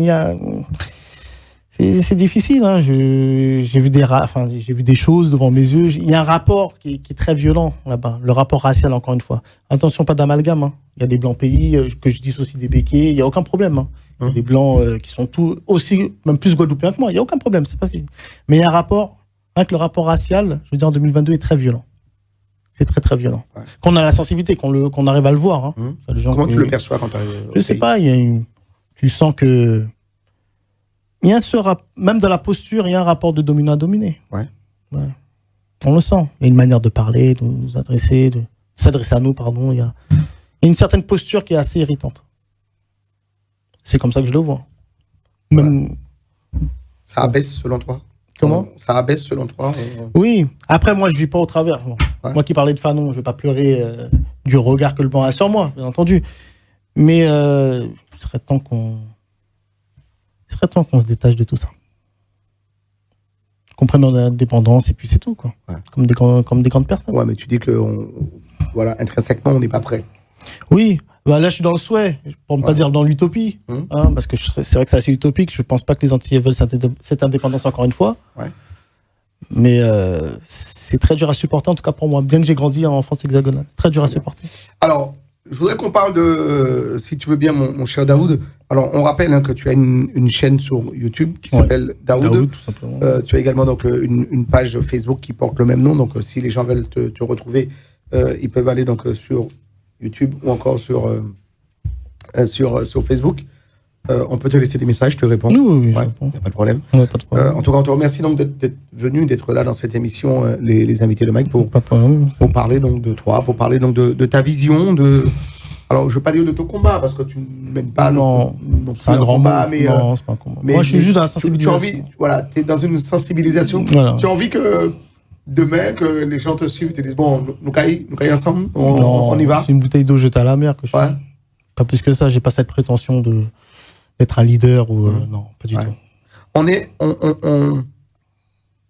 C'est difficile. Hein. J'ai vu des choses devant mes yeux. Il y a un rapport qui est très violent là-bas. Le rapport racial, encore une fois. Attention, pas d'amalgame. Hein. Il y a des blancs pays que je dissocie des béquets. Il n'y a aucun problème. Hein. Il y a des blancs qui sont tout aussi, même plus guadeloupéens que moi. Il n'y a aucun problème. C'est pas... Mais il y a un rapport. Le rapport racial, je veux dire, en 2022 est très violent. C'est très très violent. Ouais. Qu'on a la sensibilité, qu'on arrive à le voir. Hein. Comment tu le perçois quand tu arrives au Je sais pas. Tu sens que il y a même dans la posture, il y a un rapport de dominant à dominé. Ouais. On le sent. Il y a une manière de parler, de nous adresser, de s'adresser à nous, pardon. Il y a une certaine posture qui est assez irritante. C'est comme ça que je le vois. Même... Ça abaisse selon toi? Comment? Ça abaisse selon toi? Oui. Après, moi, je ne vis pas au travers. Moi qui parlais de Fanon, je ne vais pas pleurer du regard que le blanc a sur moi, bien entendu. Mais il serait temps qu'on se détache de tout ça. Qu'on prenne notre indépendance et puis c'est tout, quoi. Ouais. Comme des grandes personnes. Ouais, mais tu dis que intrinsèquement, on n'est pas prêt. Oui, là je suis dans le souhait, pour ne pas dire dans l'utopie, parce que c'est vrai que c'est assez utopique. Je ne pense pas que les Antillais veulent cette indépendance encore une fois. Ouais. Mais c'est très dur à supporter, en tout cas pour moi, bien que j'ai grandi en France hexagonale. C'est très dur à supporter. Alors, je voudrais qu'on parle de, si tu veux bien, mon cher Daoud. Alors, on rappelle que tu as une chaîne sur YouTube qui s'appelle Daoud. Tout simplement. Tu as également donc, une page Facebook qui porte le même nom. Donc, si les gens veulent te retrouver, ils peuvent aller donc, sur YouTube ou encore sur Facebook. On peut te laisser des messages, je te réponds. Oui, il n'y a pas de problème. En tout cas, on te remercie donc d'être venu, d'être là dans cette émission, les invités de Mike, pour parler donc de toi, pour parler donc de ta vision, alors je ne veux pas dire de ton combat, parce que tu ne mènes pas non c'est un grand combat, mais non, c'est pas un combat. Moi, je suis juste dans la sensibilisation. Tu es dans une sensibilisation. Voilà. Tu as envie que demain, que les gens te suivent, te disent, bon, nous caillons ensemble, on y va. C'est une bouteille d'eau jetée à la mer que je fais. Pas plus que ça, j'ai pas cette prétention d'être un leader ou non, pas du tout.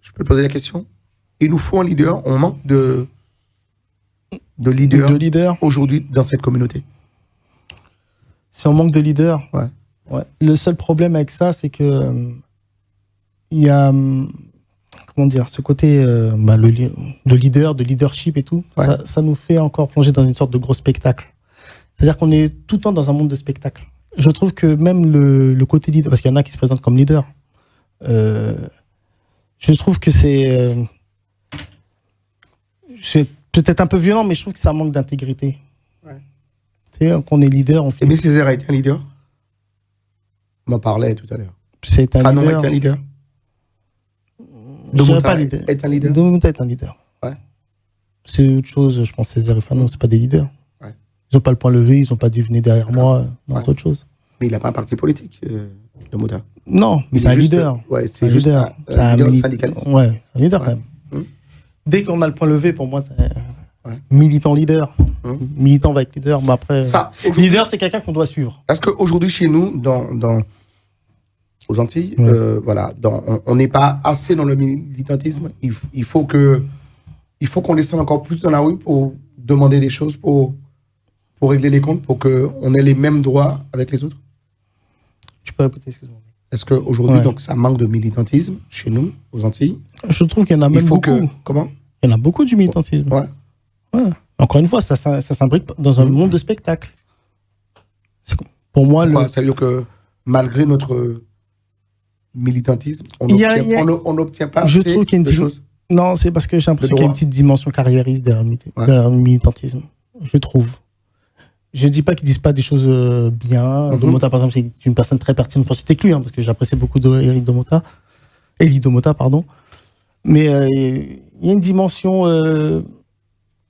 Je peux te poser la question? Il nous faut un leader. On manque de leaders aujourd'hui dans cette communauté. Si on manque de leaders, le seul problème avec ça, c'est que il y a ce côté de leader, de leadership et tout. Ça nous fait encore plonger dans une sorte de gros spectacle. C'est-à-dire qu'on est tout le temps dans un monde de spectacle. Je trouve que même le côté leader, parce qu'il y en a qui se présentent comme leader, je trouve que c'est peut-être un peu violent, mais je trouve que ça manque d'intégrité. Tu sais, qu'on est leader, on fait... Aimé Césaire a été un leader? On m'en parlait tout à l'heure. C'est un leader. Est un leader? Je dirais pas leader. Est un leader? Domouta est un leader. Ouais. C'est autre chose, je pense. Césaire et Fanon, c'est pas des leaders. Ouais. Ils n'ont pas le point levé, ils n'ont pas dit venez derrière moi. Non, c'est autre chose. Mais il n'a pas un parti politique, Domouta. Non, mais c'est un leader. Ouais, c'est un leader. C'est un leader syndicaliste. Ouais, c'est un leader quand même. Dès qu'on a le point levé, pour moi, militant leader. Militant va être leader. Mais après, leader, c'est quelqu'un qu'on doit suivre. Parce qu'aujourd'hui, chez nous, aux Antilles, on n'est pas assez dans le militantisme. Il faut que il faut qu'on descende encore plus dans la rue pour demander des choses, pour régler les comptes, pour qu'on ait les mêmes droits avec les autres? Tu peux répéter, excuse-moi. Est-ce qu'aujourd'hui, donc, ça manque de militantisme chez nous, aux Antilles? Je trouve qu'il y en a même beaucoup. Comment? Il y en a beaucoup du militantisme. Ouais. Encore une fois, ça s'imbrique dans un monde de spectacle. Pour moi, ça veut dire que malgré notre militantisme, on n'obtient pas je trouve qu'il y a une choses. Non, c'est parce que j'ai l'impression qu'il y a une petite dimension carriériste derrière le militantisme. Je trouve. Je ne dis pas qu'ils ne disent pas des choses bien. Domota, par exemple, c'est une personne très pertinente pour citer que lui, parce que j'apprécie beaucoup Élie Domota, pardon. Mais il y a une dimension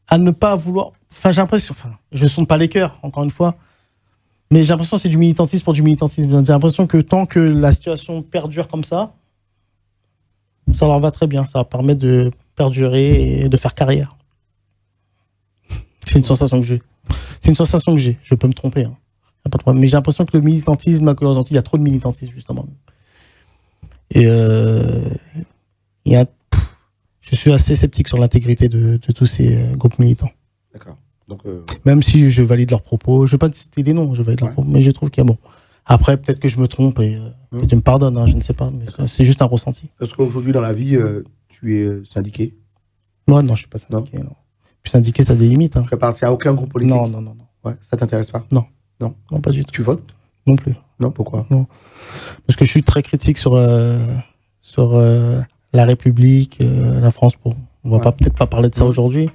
à ne pas vouloir... Enfin, j'ai l'impression... je ne sonde pas les cœurs, encore une fois. Mais j'ai l'impression que c'est du militantisme pour du militantisme. J'ai l'impression que tant que la situation perdure comme ça leur va très bien. Ça leur permet de perdurer et de faire carrière. C'est une sensation que j'ai. Je peux me tromper. Hein. Y a pas de problème. Mais j'ai l'impression que le militantisme, aux Antilles, il y a trop de militantisme, justement. Et je suis assez sceptique sur l'intégrité de tous ces groupes militants. D'accord. Donc, même si je valide leurs propos, je ne vais pas citer les noms, je valide leurs propos, mais je trouve qu'il y a bon. Après, peut-être que je me trompe et que tu me pardonnes, hein, je ne sais pas, mais c'est juste un ressenti. Est-ce qu'aujourd'hui, dans la vie, tu es syndiqué? Moi, non, je ne suis pas syndiqué. Non. Puis syndiqué, ça a des limites. Hein. Tu n'appartiens à aucun groupe politique? Non. Ouais, ça t'intéresse pas? Non, pas du tout. Tu votes? Non plus. Non, pourquoi? Non. Parce que je suis très critique sur la République, la France. On va peut-être pas parler de ça aujourd'hui.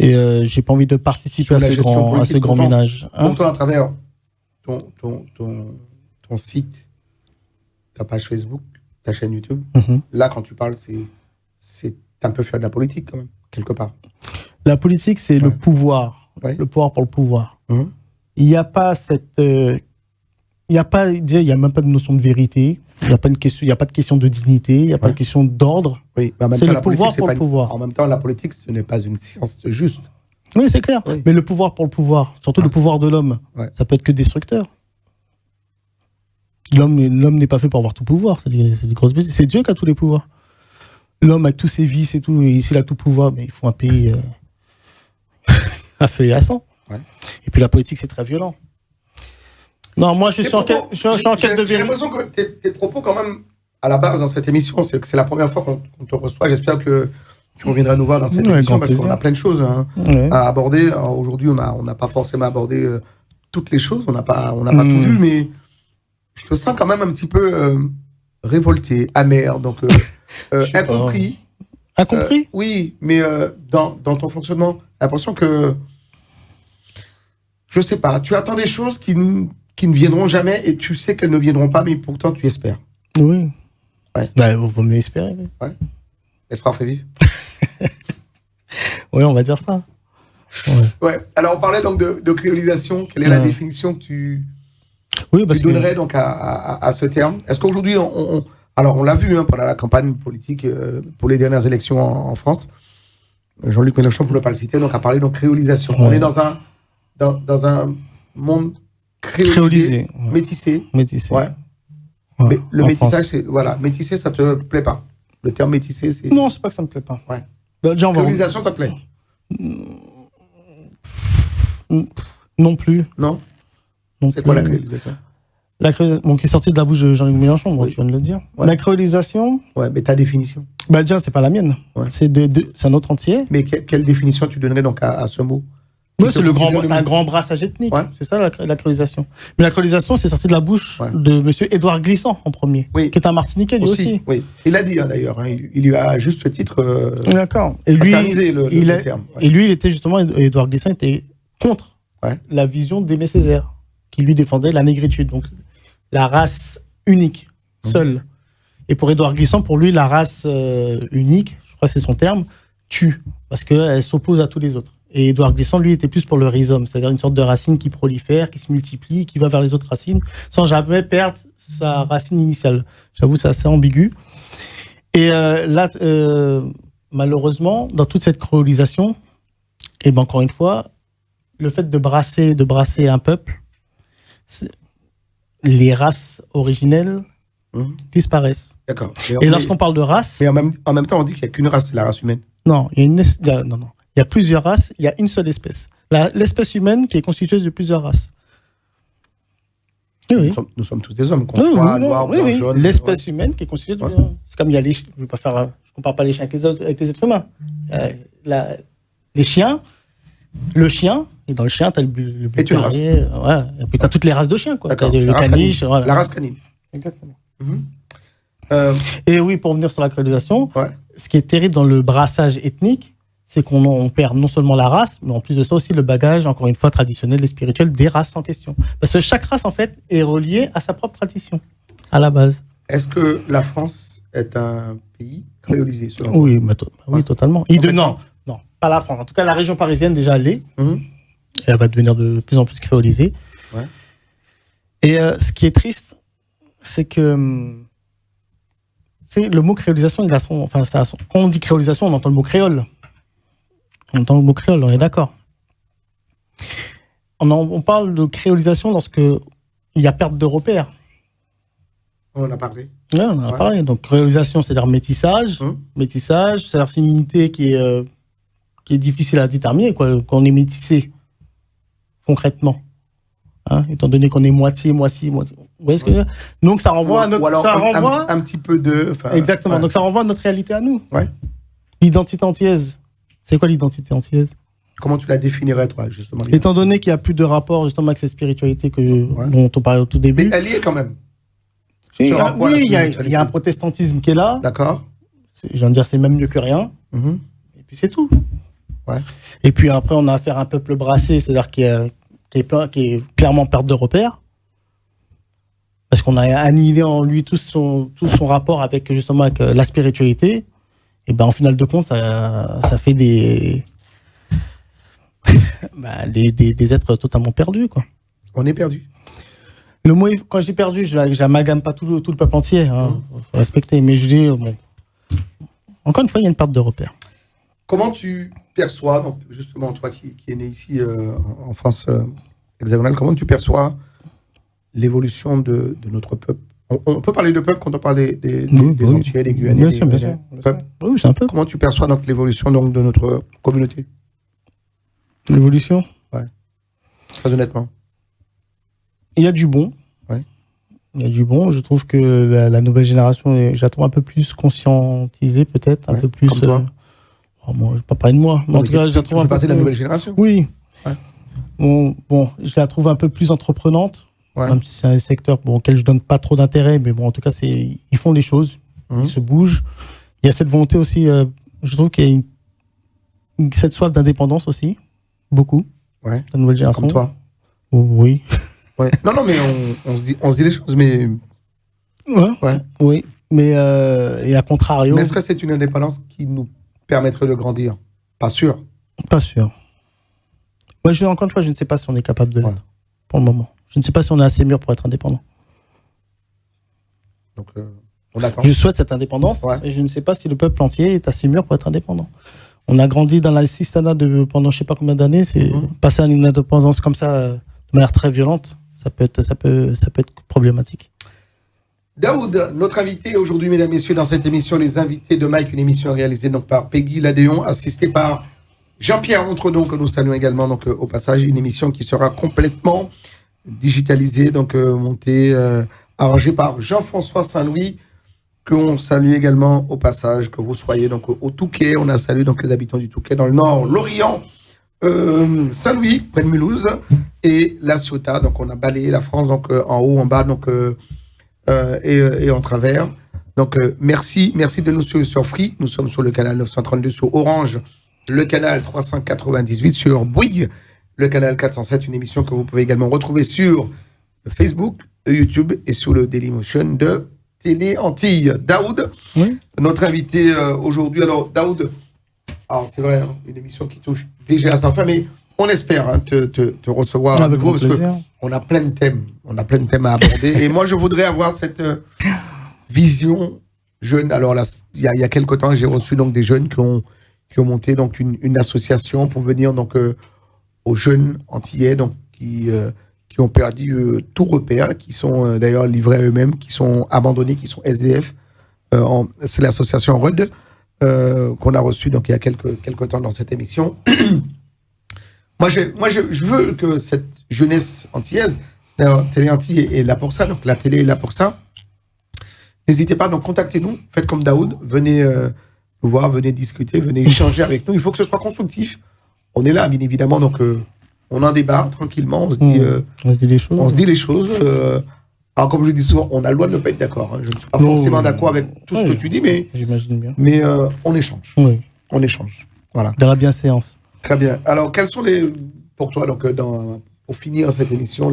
Et j'ai pas envie de participer à ce grand ménage. Hein? Pourtant, à travers ton site, ta page Facebook, ta chaîne YouTube, là, quand tu parles, c'est un peu faire de la politique, quand même, quelque part. La politique, c'est le pouvoir. Le pouvoir pour le pouvoir. Il n'y a pas il n'y a même pas de notion de vérité. Il n'y a pas de question de dignité. Il n'y a pas de question d'ordre. Oui, c'est le pouvoir pour le pouvoir. En même temps, la politique, ce n'est pas une science juste. Oui, c'est clair. Oui. Mais le pouvoir pour le pouvoir, surtout le pouvoir de l'homme, ça peut être que destructeur. L'homme n'est pas fait pour avoir tout pouvoir. C'est des grosses bêtises. C'est Dieu qui a tous les pouvoirs. L'homme, avec tous ses vices et tout, s'il a tout pouvoir, mais il faut un pays à feu et à sang. Ouais. Et puis la politique, c'est très violent. Non, moi, je suis en quête de vérité. J'ai l'impression que tes propos, quand même, à la base, dans cette émission, c'est que c'est la première fois qu'on te reçoit. J'espère que tu reviendras nous voir dans cette émission parce qu'on a plein de choses à aborder. Aujourd'hui, on n'a pas forcément abordé toutes les choses. On n'a pas tout vu, mais je te sens quand même un petit peu révolté, amer, donc incompris. Incompris? Oui, mais dans ton fonctionnement, j'ai l'impression que, je sais pas, tu attends des choses qui ne viendront jamais et tu sais qu'elles ne viendront pas, mais pourtant tu espères. Oui. Ouais. Bah, vaut mieux espérer. Oui. Ouais. Espoir fait vivre. Oui, on va dire ça. Ouais. Alors, on parlait donc de créolisation. Quelle est la définition que tu donnerais donc à ce terme? Est-ce qu'aujourd'hui, alors on l'a vu pendant la campagne politique pour les dernières élections en France, Jean-Luc Mélenchon, pour ne pas le citer, donc a parlé de créolisation. On est dans un monde créolisé. Métissé. Ouais. Mais le métissage, métissé, ça te plaît pas? Le terme métissé, c'est... Non, c'est pas que ça me plaît pas. Ouais. Créolisation, ça te plaît? Non plus. Non c'est quoi la créolisation? Qui est sortie de la bouche de Jean-Luc Mélenchon, tu viens de le dire. Ouais. La créolisation... Ouais, mais ta définition? Bah déjà, c'est pas la mienne. Ouais. C'est un autre entier. Mais quelle définition tu donnerais donc à ce mot? Oui, c'est un grand brassage ethnique. Ouais. C'est ça la créolisation. Mais la créolisation, c'est sorti de la bouche de monsieur Édouard Glissant en premier, qui est un Martiniquais lui aussi. Oui. Il a dit d'ailleurs, il lui a juste ce titre. D'accord. Et lui, le terme. Ouais. Et lui, il était justement, Édouard Glissant était contre la vision d'Aimé Césaire, qui lui défendait la négritude, donc la race unique, seule. Et pour Édouard Glissant, pour lui, la race unique, je crois que c'est son terme, tue, parce qu'elle s'oppose à tous les autres. Et Édouard Glissant, lui, était plus pour le rhizome, c'est-à-dire une sorte de racine qui prolifère, qui se multiplie, qui va vers les autres racines, sans jamais perdre sa racine initiale. J'avoue, c'est assez ambigu. Et là, malheureusement, dans toute cette créolisation, et ben encore une fois, le fait de brasser un peuple, les races originelles disparaissent. D'accord. Et lorsqu'on parle de race... Mais en même temps, on dit qu'il n'y a qu'une race, c'est la race humaine. Non, il y a plusieurs races, il y a une seule espèce. L'espèce humaine qui est constituée de plusieurs races. Oui. Nous sommes tous des hommes, qu'on soit noir, blanc, jaune. L'espèce humaine qui est constituée de plusieurs races. C'est comme il y a je compare pas les chiens avec les êtres humains. Les chiens, le chien, et dans le chien, tu as le bull terrier, et puis tu as toutes les races de chiens. Tu as le caniche. Voilà. La race canine. Exactement. Et oui, pour revenir sur la créolisation, ce qui est terrible dans le brassage ethnique, c'est qu'on perd non seulement la race, mais en plus de ça aussi le bagage, encore une fois, traditionnel et spirituel des races en question. Parce que chaque race, en fait, est reliée à sa propre tradition, à la base. Est-ce que la France est un pays créolisé, selon vous? Oui, totalement. Non, pas la France. En tout cas, la région parisienne, déjà, elle l'est. Elle va devenir de plus en plus créolisée. Et ce qui est triste, c'est que le mot créolisation, quand on dit créolisation, on entend le mot créole. On entend le mot créole, on est d'accord. On parle de créolisation lorsque il y a perte de repères. On en a parlé. Oui, on en a parlé. Donc, créolisation, c'est-à-dire métissage. Métissage, c'est-à-dire c'est une unité qui est difficile à déterminer, qu'on est métissé, concrètement. Étant donné qu'on est moitié. Vous voyez ce que je veux dire? Donc, ça renvoie à notre... un petit peu de... Exactement. Donc, ça renvoie à notre réalité à nous. L'identité antillaise. C'est quoi l'identité antillaise? Comment tu la définirais, toi, justement? Étant donné qu'il n'y a plus de rapport, justement, avec cette spiritualité dont on parlait au tout début. Mais elle y est quand même. Il y a un protestantisme qui est là. D'accord. Je viens de dire, c'est même mieux que rien. Et puis, c'est tout. Et puis, après, on a affaire à un peuple brassé, c'est-à-dire qui est clairement perte de repères. Parce qu'on a annihilé en lui tout son rapport avec, justement, avec la spiritualité. Et en final de compte, ça fait des êtres totalement perdus, quoi. On est perdu. Le mot, quand je dis perdu, je n'amalgame pas tout le peuple entier. Faut respecter. Mais je dis, encore une fois, il y a une perte de repères. Comment tu perçois, donc justement, toi qui es né ici en France hexagonale, comment tu perçois l'évolution de notre peuple? On peut parler de peuple quand on parle des Antillais, des Guyanais, bien sûr. Oui, c'est un peuple. Comment tu perçois donc l'évolution donc, de notre communauté? L'évolution? Très honnêtement. Il y a du bon. Il y a du bon. Je trouve que la nouvelle génération, je la trouve un peu plus conscientisée, peut-être, un peu plus... Comme toi. Moi, je ne vais pas parler de moi. Mais en tout cas, je la trouve un peu partie de la nouvelle génération. Oui. Bon, je la trouve un peu plus entreprenante. Même si c'est un secteur auquel je ne donne pas trop d'intérêt, mais en tout cas, ils font des choses, ils se bougent. Il y a cette volonté aussi, je trouve qu'il y a cette soif d'indépendance aussi, beaucoup, la nouvelle génération. Comme toi. Oui. Non, mais on se dit les choses, mais... Oui, mais et à contrario... Mais est-ce que c'est une indépendance qui nous permettrait de grandir? Pas sûr. Pas sûr. Moi, encore une fois, je ne sais pas si on est capable de l'être, pour le moment. Je ne sais pas si on est assez mûr pour être indépendant. Donc, on attend. Je souhaite cette indépendance, mais je ne sais pas si le peuple entier est assez mûr pour être indépendant. On a grandi dans l'assistanat pendant je ne sais pas combien d'années. Passer à une indépendance comme ça, de manière très violente, ça peut être problématique. Daoud, notre invité aujourd'hui, mesdames, messieurs, dans cette émission, Les Invités de Mike, une émission réalisée donc par Peggy Ladéon, assistée par Jean-Pierre Ontredon, que nous saluons également donc, au passage, une émission qui sera complètement digitalisée, donc montée, arrangée par Jean-François Saint-Louis, que on salue également au passage, que vous soyez donc au Touquet. On a salué donc les habitants du Touquet dans le nord, l'Orient, Saint-Louis, près de Mulhouse, et La Ciotat. Donc on a balayé la France donc en haut, en bas, donc et en travers. Donc merci de nous suivre sur Free. Nous sommes sur le canal 932 sur Orange, le canal 398 sur Bouygues, le canal 407, une émission que vous pouvez également retrouver sur Facebook, YouTube et sur le Dailymotion de Télé Antilles. Daoud, notre invité aujourd'hui. Alors Daoud, c'est vrai, une émission qui touche déjà à sa fin, mais on espère te recevoir à nouveau parce qu'on a plein de thèmes. On a plein de thèmes à aborder. Et moi, je voudrais avoir cette vision jeune. Alors là, il y a quelque temps, j'ai reçu donc des jeunes qui ont monté donc une association pour venir donc aux jeunes antillais donc qui ont perdu tout repère, qui sont d'ailleurs livrés à eux-mêmes, qui sont abandonnés, qui sont SDF. C'est l'association RUD. qu'on a reçu donc il y a quelques temps dans cette émission. Moi, je veux que cette jeunesse antillaise, d'ailleurs, Télé Antilles est là pour ça, donc la télé est là pour ça. N'hésitez pas, donc contactez-nous, faites comme Daoud, venez nous voir, venez discuter, venez échanger avec nous. Il faut que ce soit constructif. On est là, bien évidemment, donc on en débat tranquillement, on se dit les choses. On se dit les choses. Alors, comme je le dis souvent, on a le droit de ne pas être d'accord. Hein. Je ne suis pas forcément d'accord avec tout ce que tu dis, mais j'imagine bien. Mais on échange. Oui. On échange. Voilà. Dans la bienséance. Très bien. Alors, quels sont pour toi, donc, pour finir cette émission,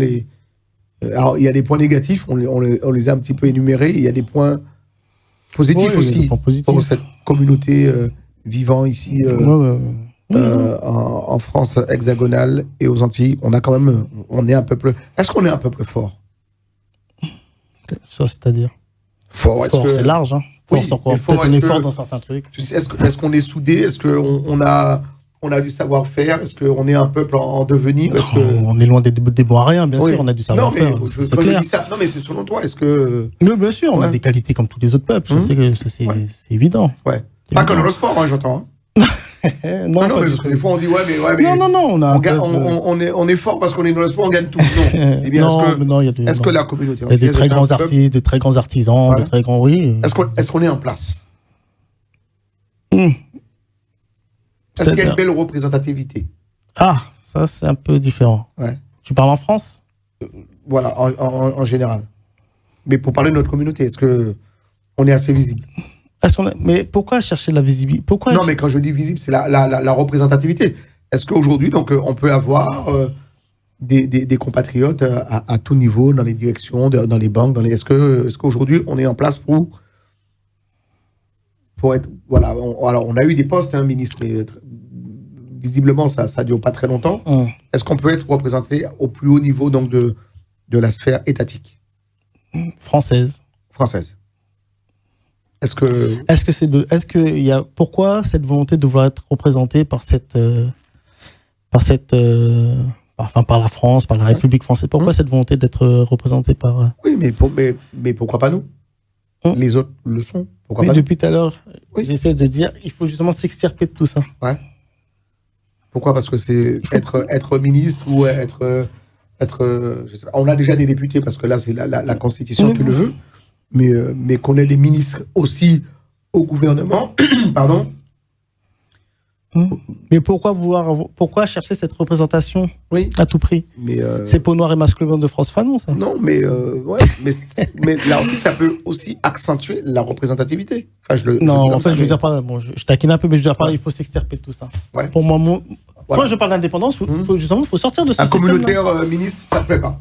alors, il y a des points négatifs, on les a un petit peu énumérés. Il y a des points positifs aussi pour cette communauté vivant ici en France hexagonale et aux Antilles. On est un peuple. Est-ce qu'on est un peuple fort? Ça, c'est-à-dire fort, c'est large. Hein. Fort, oui, sur quoi? Peut-être on est fort dans certains trucs. Tu sais, est-ce qu'on est soudé? Est-ce qu'on a du savoir-faire? Est-ce qu'on est un peuple en devenir? On est loin des bons à rien, bien sûr, on a du savoir-faire. C'est clair. Non, mais c'est selon toi, est-ce que... Oui, bien sûr, on a des qualités comme tous les autres peuples, c'est évident. Ouais. Pas comme dans le sport, hein, j'entends. Hein. non, mais parce que des fois on dit on est fort parce qu'on est dans le sport, on gagne tout. Non. Eh bien, est-ce que la communauté, il y a des très grands artistes, des très grands artisans, des très grands Est-ce qu'on est en place? Est-ce qu'il y a une belle représentativité? Ah, ça c'est un peu différent. Ouais. Tu parles en France? Voilà, en général. Mais pour parler de notre communauté, est-ce que on est assez visible? Mais pourquoi chercher la visibilité? Non, mais quand je dis visible, c'est la représentativité. Est-ce qu'aujourd'hui, donc, on peut avoir des compatriotes à tout niveau, dans les directions, dans les banques, est-ce qu'aujourd'hui, on est en place pour être... Voilà, alors, on a eu des postes, ministre, visiblement, ça ne dure pas très longtemps. Est-ce qu'on peut être représenté au plus haut niveau donc, de la sphère étatique? Française. Pourquoi cette volonté de vouloir être représenté par la France, par la République française? Pourquoi cette volonté d'être représenté par... Oui, mais pourquoi pas nous? Les autres le sont. Pourquoi pas depuis tout à l'heure, j'essaie de dire, il faut justement s'extirper de tout ça. Ouais. Pourquoi? Parce que c'est être ministre ou être je sais pas, on a déjà des députés parce que là c'est la Constitution qui le veut. Mais qu'on ait des ministres aussi au gouvernement, pardon. Mais pourquoi chercher cette représentation à tout prix? C'est peau noire et masque blanc de France Fanon, ça? Non, mais là aussi, ça peut aussi accentuer la représentativité. Enfin, je veux dire par là, je taquine un peu, mais je veux dire par là, il faut s'extirper de tout ça. Ouais. Pour moi, quand je parle d'indépendance, il faut sortir de ce système. Un communautaire ministre, ça ne te plaît pas?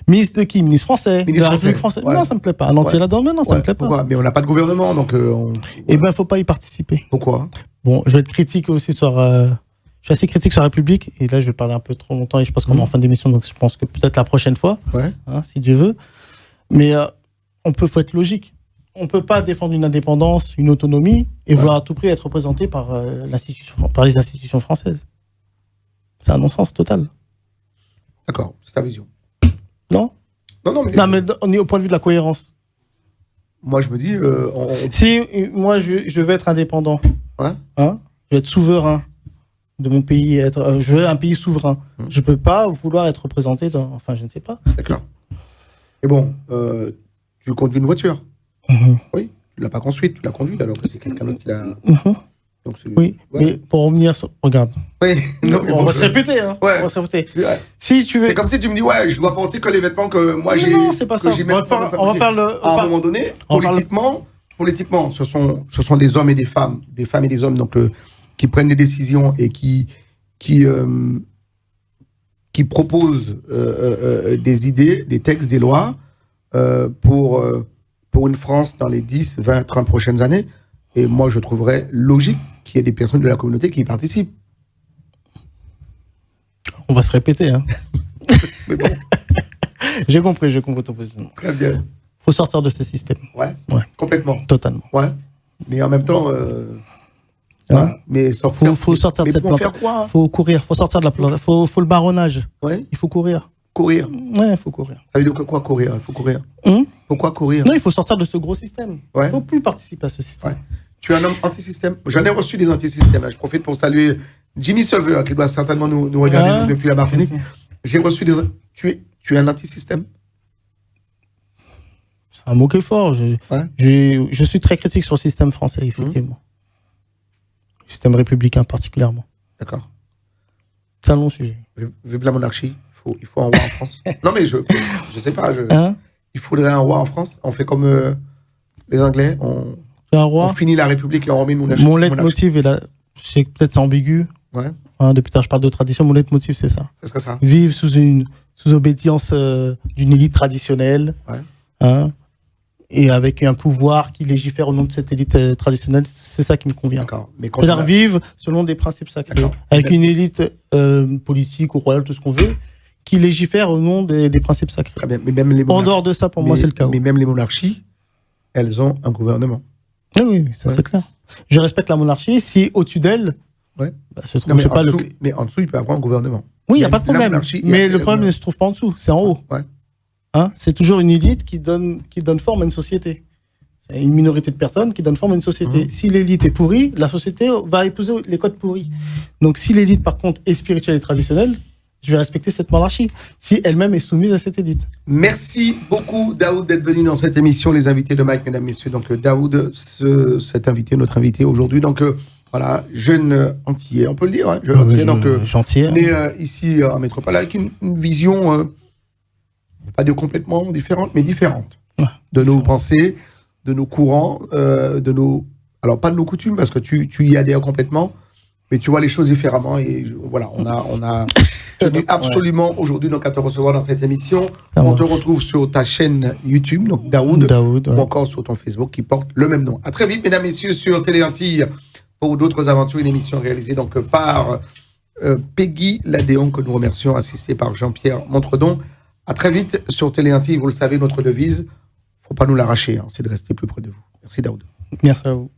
Ministre de qui? Ministre français? De la République française? Ouais. Non, ça ne me plaît pas. Un entier là-dedans, non, ça ne me plaît pas. Pourquoi? Mais on n'a pas de gouvernement, donc... Eh bien, il ne faut pas y participer. Pourquoi? Bon, je vais être critique aussi sur... je suis assez critique sur la République, et là, je vais parler un peu trop longtemps, et je pense qu'on est en fin d'émission, donc je pense que peut-être la prochaine fois, si Dieu veut. Mais faut être logique. On ne peut pas défendre une indépendance, une autonomie, et vouloir à tout prix être représenté par les institutions françaises. C'est un non-sens total. D'accord, c'est ta vision. Non, mais on est au point de vue de la cohérence. Moi, je me dis... Si moi, je veux être indépendant, je veux être souverain de mon pays, je veux un pays souverain. Je ne peux pas vouloir être représenté dans... Enfin, je ne sais pas. D'accord. Et bon, tu conduis une voiture. Oui, tu ne l'as pas construite, tu l'as conduite alors que c'est quelqu'un d'autre qui l'a... Donc, oui, mais pour revenir sur... Regarde. Oui, on va se répéter, hein. Ouais. On va se répéter. Ouais. Si tu veux... C'est comme si tu me dis, je dois porter que les vêtements que moi j'ai... Non, c'est pas ça. On va faire le... À un moment donné, politiquement, ce sont des hommes et des femmes et des hommes donc, qui prennent des décisions et qui proposent des idées, des textes, des lois pour une France dans les 10, 20, 30 prochaines années. Et moi, je trouverais logique qu'il y ait des personnes de la communauté qui y participent. On va se répéter, hein. Mais bon. J'ai compris ton positionnement. Très bien. Faut sortir de ce système. Ouais. Complètement. Totalement. Ouais. Mais en même temps, mais faut sortir de cette plante. Faut courir. Faut sortir de la plante. Faut le marronnage. Ouais. Il faut courir. Courir. Ouais, il faut courir. Ça veut dire que quoi courir? Il faut courir. Pourquoi courir? Non, il faut sortir de ce gros système. Ouais. Il ne faut plus participer à ce système. Ouais. Tu es un homme anti-système. J'en ai reçu des anti-systèmes. Je profite pour saluer Jimmy Sauveur, qui doit certainement nous regarder depuis la Martinique. J'ai reçu des... Tu es un anti-système? C'est un mot qui est fort. Je suis très critique sur le système français, effectivement. Le système républicain particulièrement. D'accord. C'est un long sujet. Vive la monarchie. Il faut un roi en France. Non, mais je sais pas. Il faudrait un roi en France. On fait comme les Anglais. On finit la République et on remet une monarchie. Mon leitmotiv est là. Je sais que peut-être c'est ambigu. Ouais. Depuis tard, je parle de tradition. Mon leitmotiv, c'est ça. Ce serait ça. Vivre sous obédience d'une élite traditionnelle. Ouais. Et avec un pouvoir qui légifère au nom de cette élite traditionnelle, c'est ça qui me convient. D'accord. C'est-à-dire vivre selon des principes sacrés, avec une élite politique ou royale, tout ce qu'on veut, qui légifère au nom des principes sacrés. Très bien. Mais même les en dehors de ça, pour moi, c'est le chaos. Mais même les monarchies, elles ont un gouvernement. Oui, ça c'est clair. Je respecte la monarchie. Si au-dessus d'elle, se trouve, mais en dessous, il peut y avoir un gouvernement. Oui, il n'y a pas de problème. Mais le problème ne se trouve pas en dessous, c'est en haut. Ouais. C'est toujours une élite qui donne forme à une société. C'est une minorité de personnes qui donne forme à une société. Si l'élite est pourrie, la société va épouser les codes pourris. Donc si l'élite, par contre, est spirituelle et traditionnelle, je vais respecter cette monarchie, si elle-même est soumise à cette élite. Merci beaucoup, Daoud, d'être venu dans cette émission, les invités de Mike, mesdames, messieurs. Donc Daoud, notre invité aujourd'hui, donc voilà, jeune antillais, on peut le dire, jeune antillais, né ici en métropole, avec une vision... pas de complètement différente, mais différente de nos pensées, de nos courants, alors pas de nos coutumes, parce que tu y adhères complètement, mais tu vois les choses différemment. Et voilà, on a tenu absolument aujourd'hui donc à te recevoir dans cette émission. On te retrouve sur ta chaîne YouTube, donc Daoud, ou encore sur ton Facebook qui porte le même nom. À très vite, mesdames, messieurs, sur Télé Antilles pour d'autres aventures, une émission réalisée donc par Peggy Ladéon, que nous remercions, assistée par Jean-Pierre Montredon. À très vite sur Télé Antilles. Vous le savez, notre devise, faut pas nous l'arracher, c'est de rester plus près de vous. Merci Daoud. Merci à vous.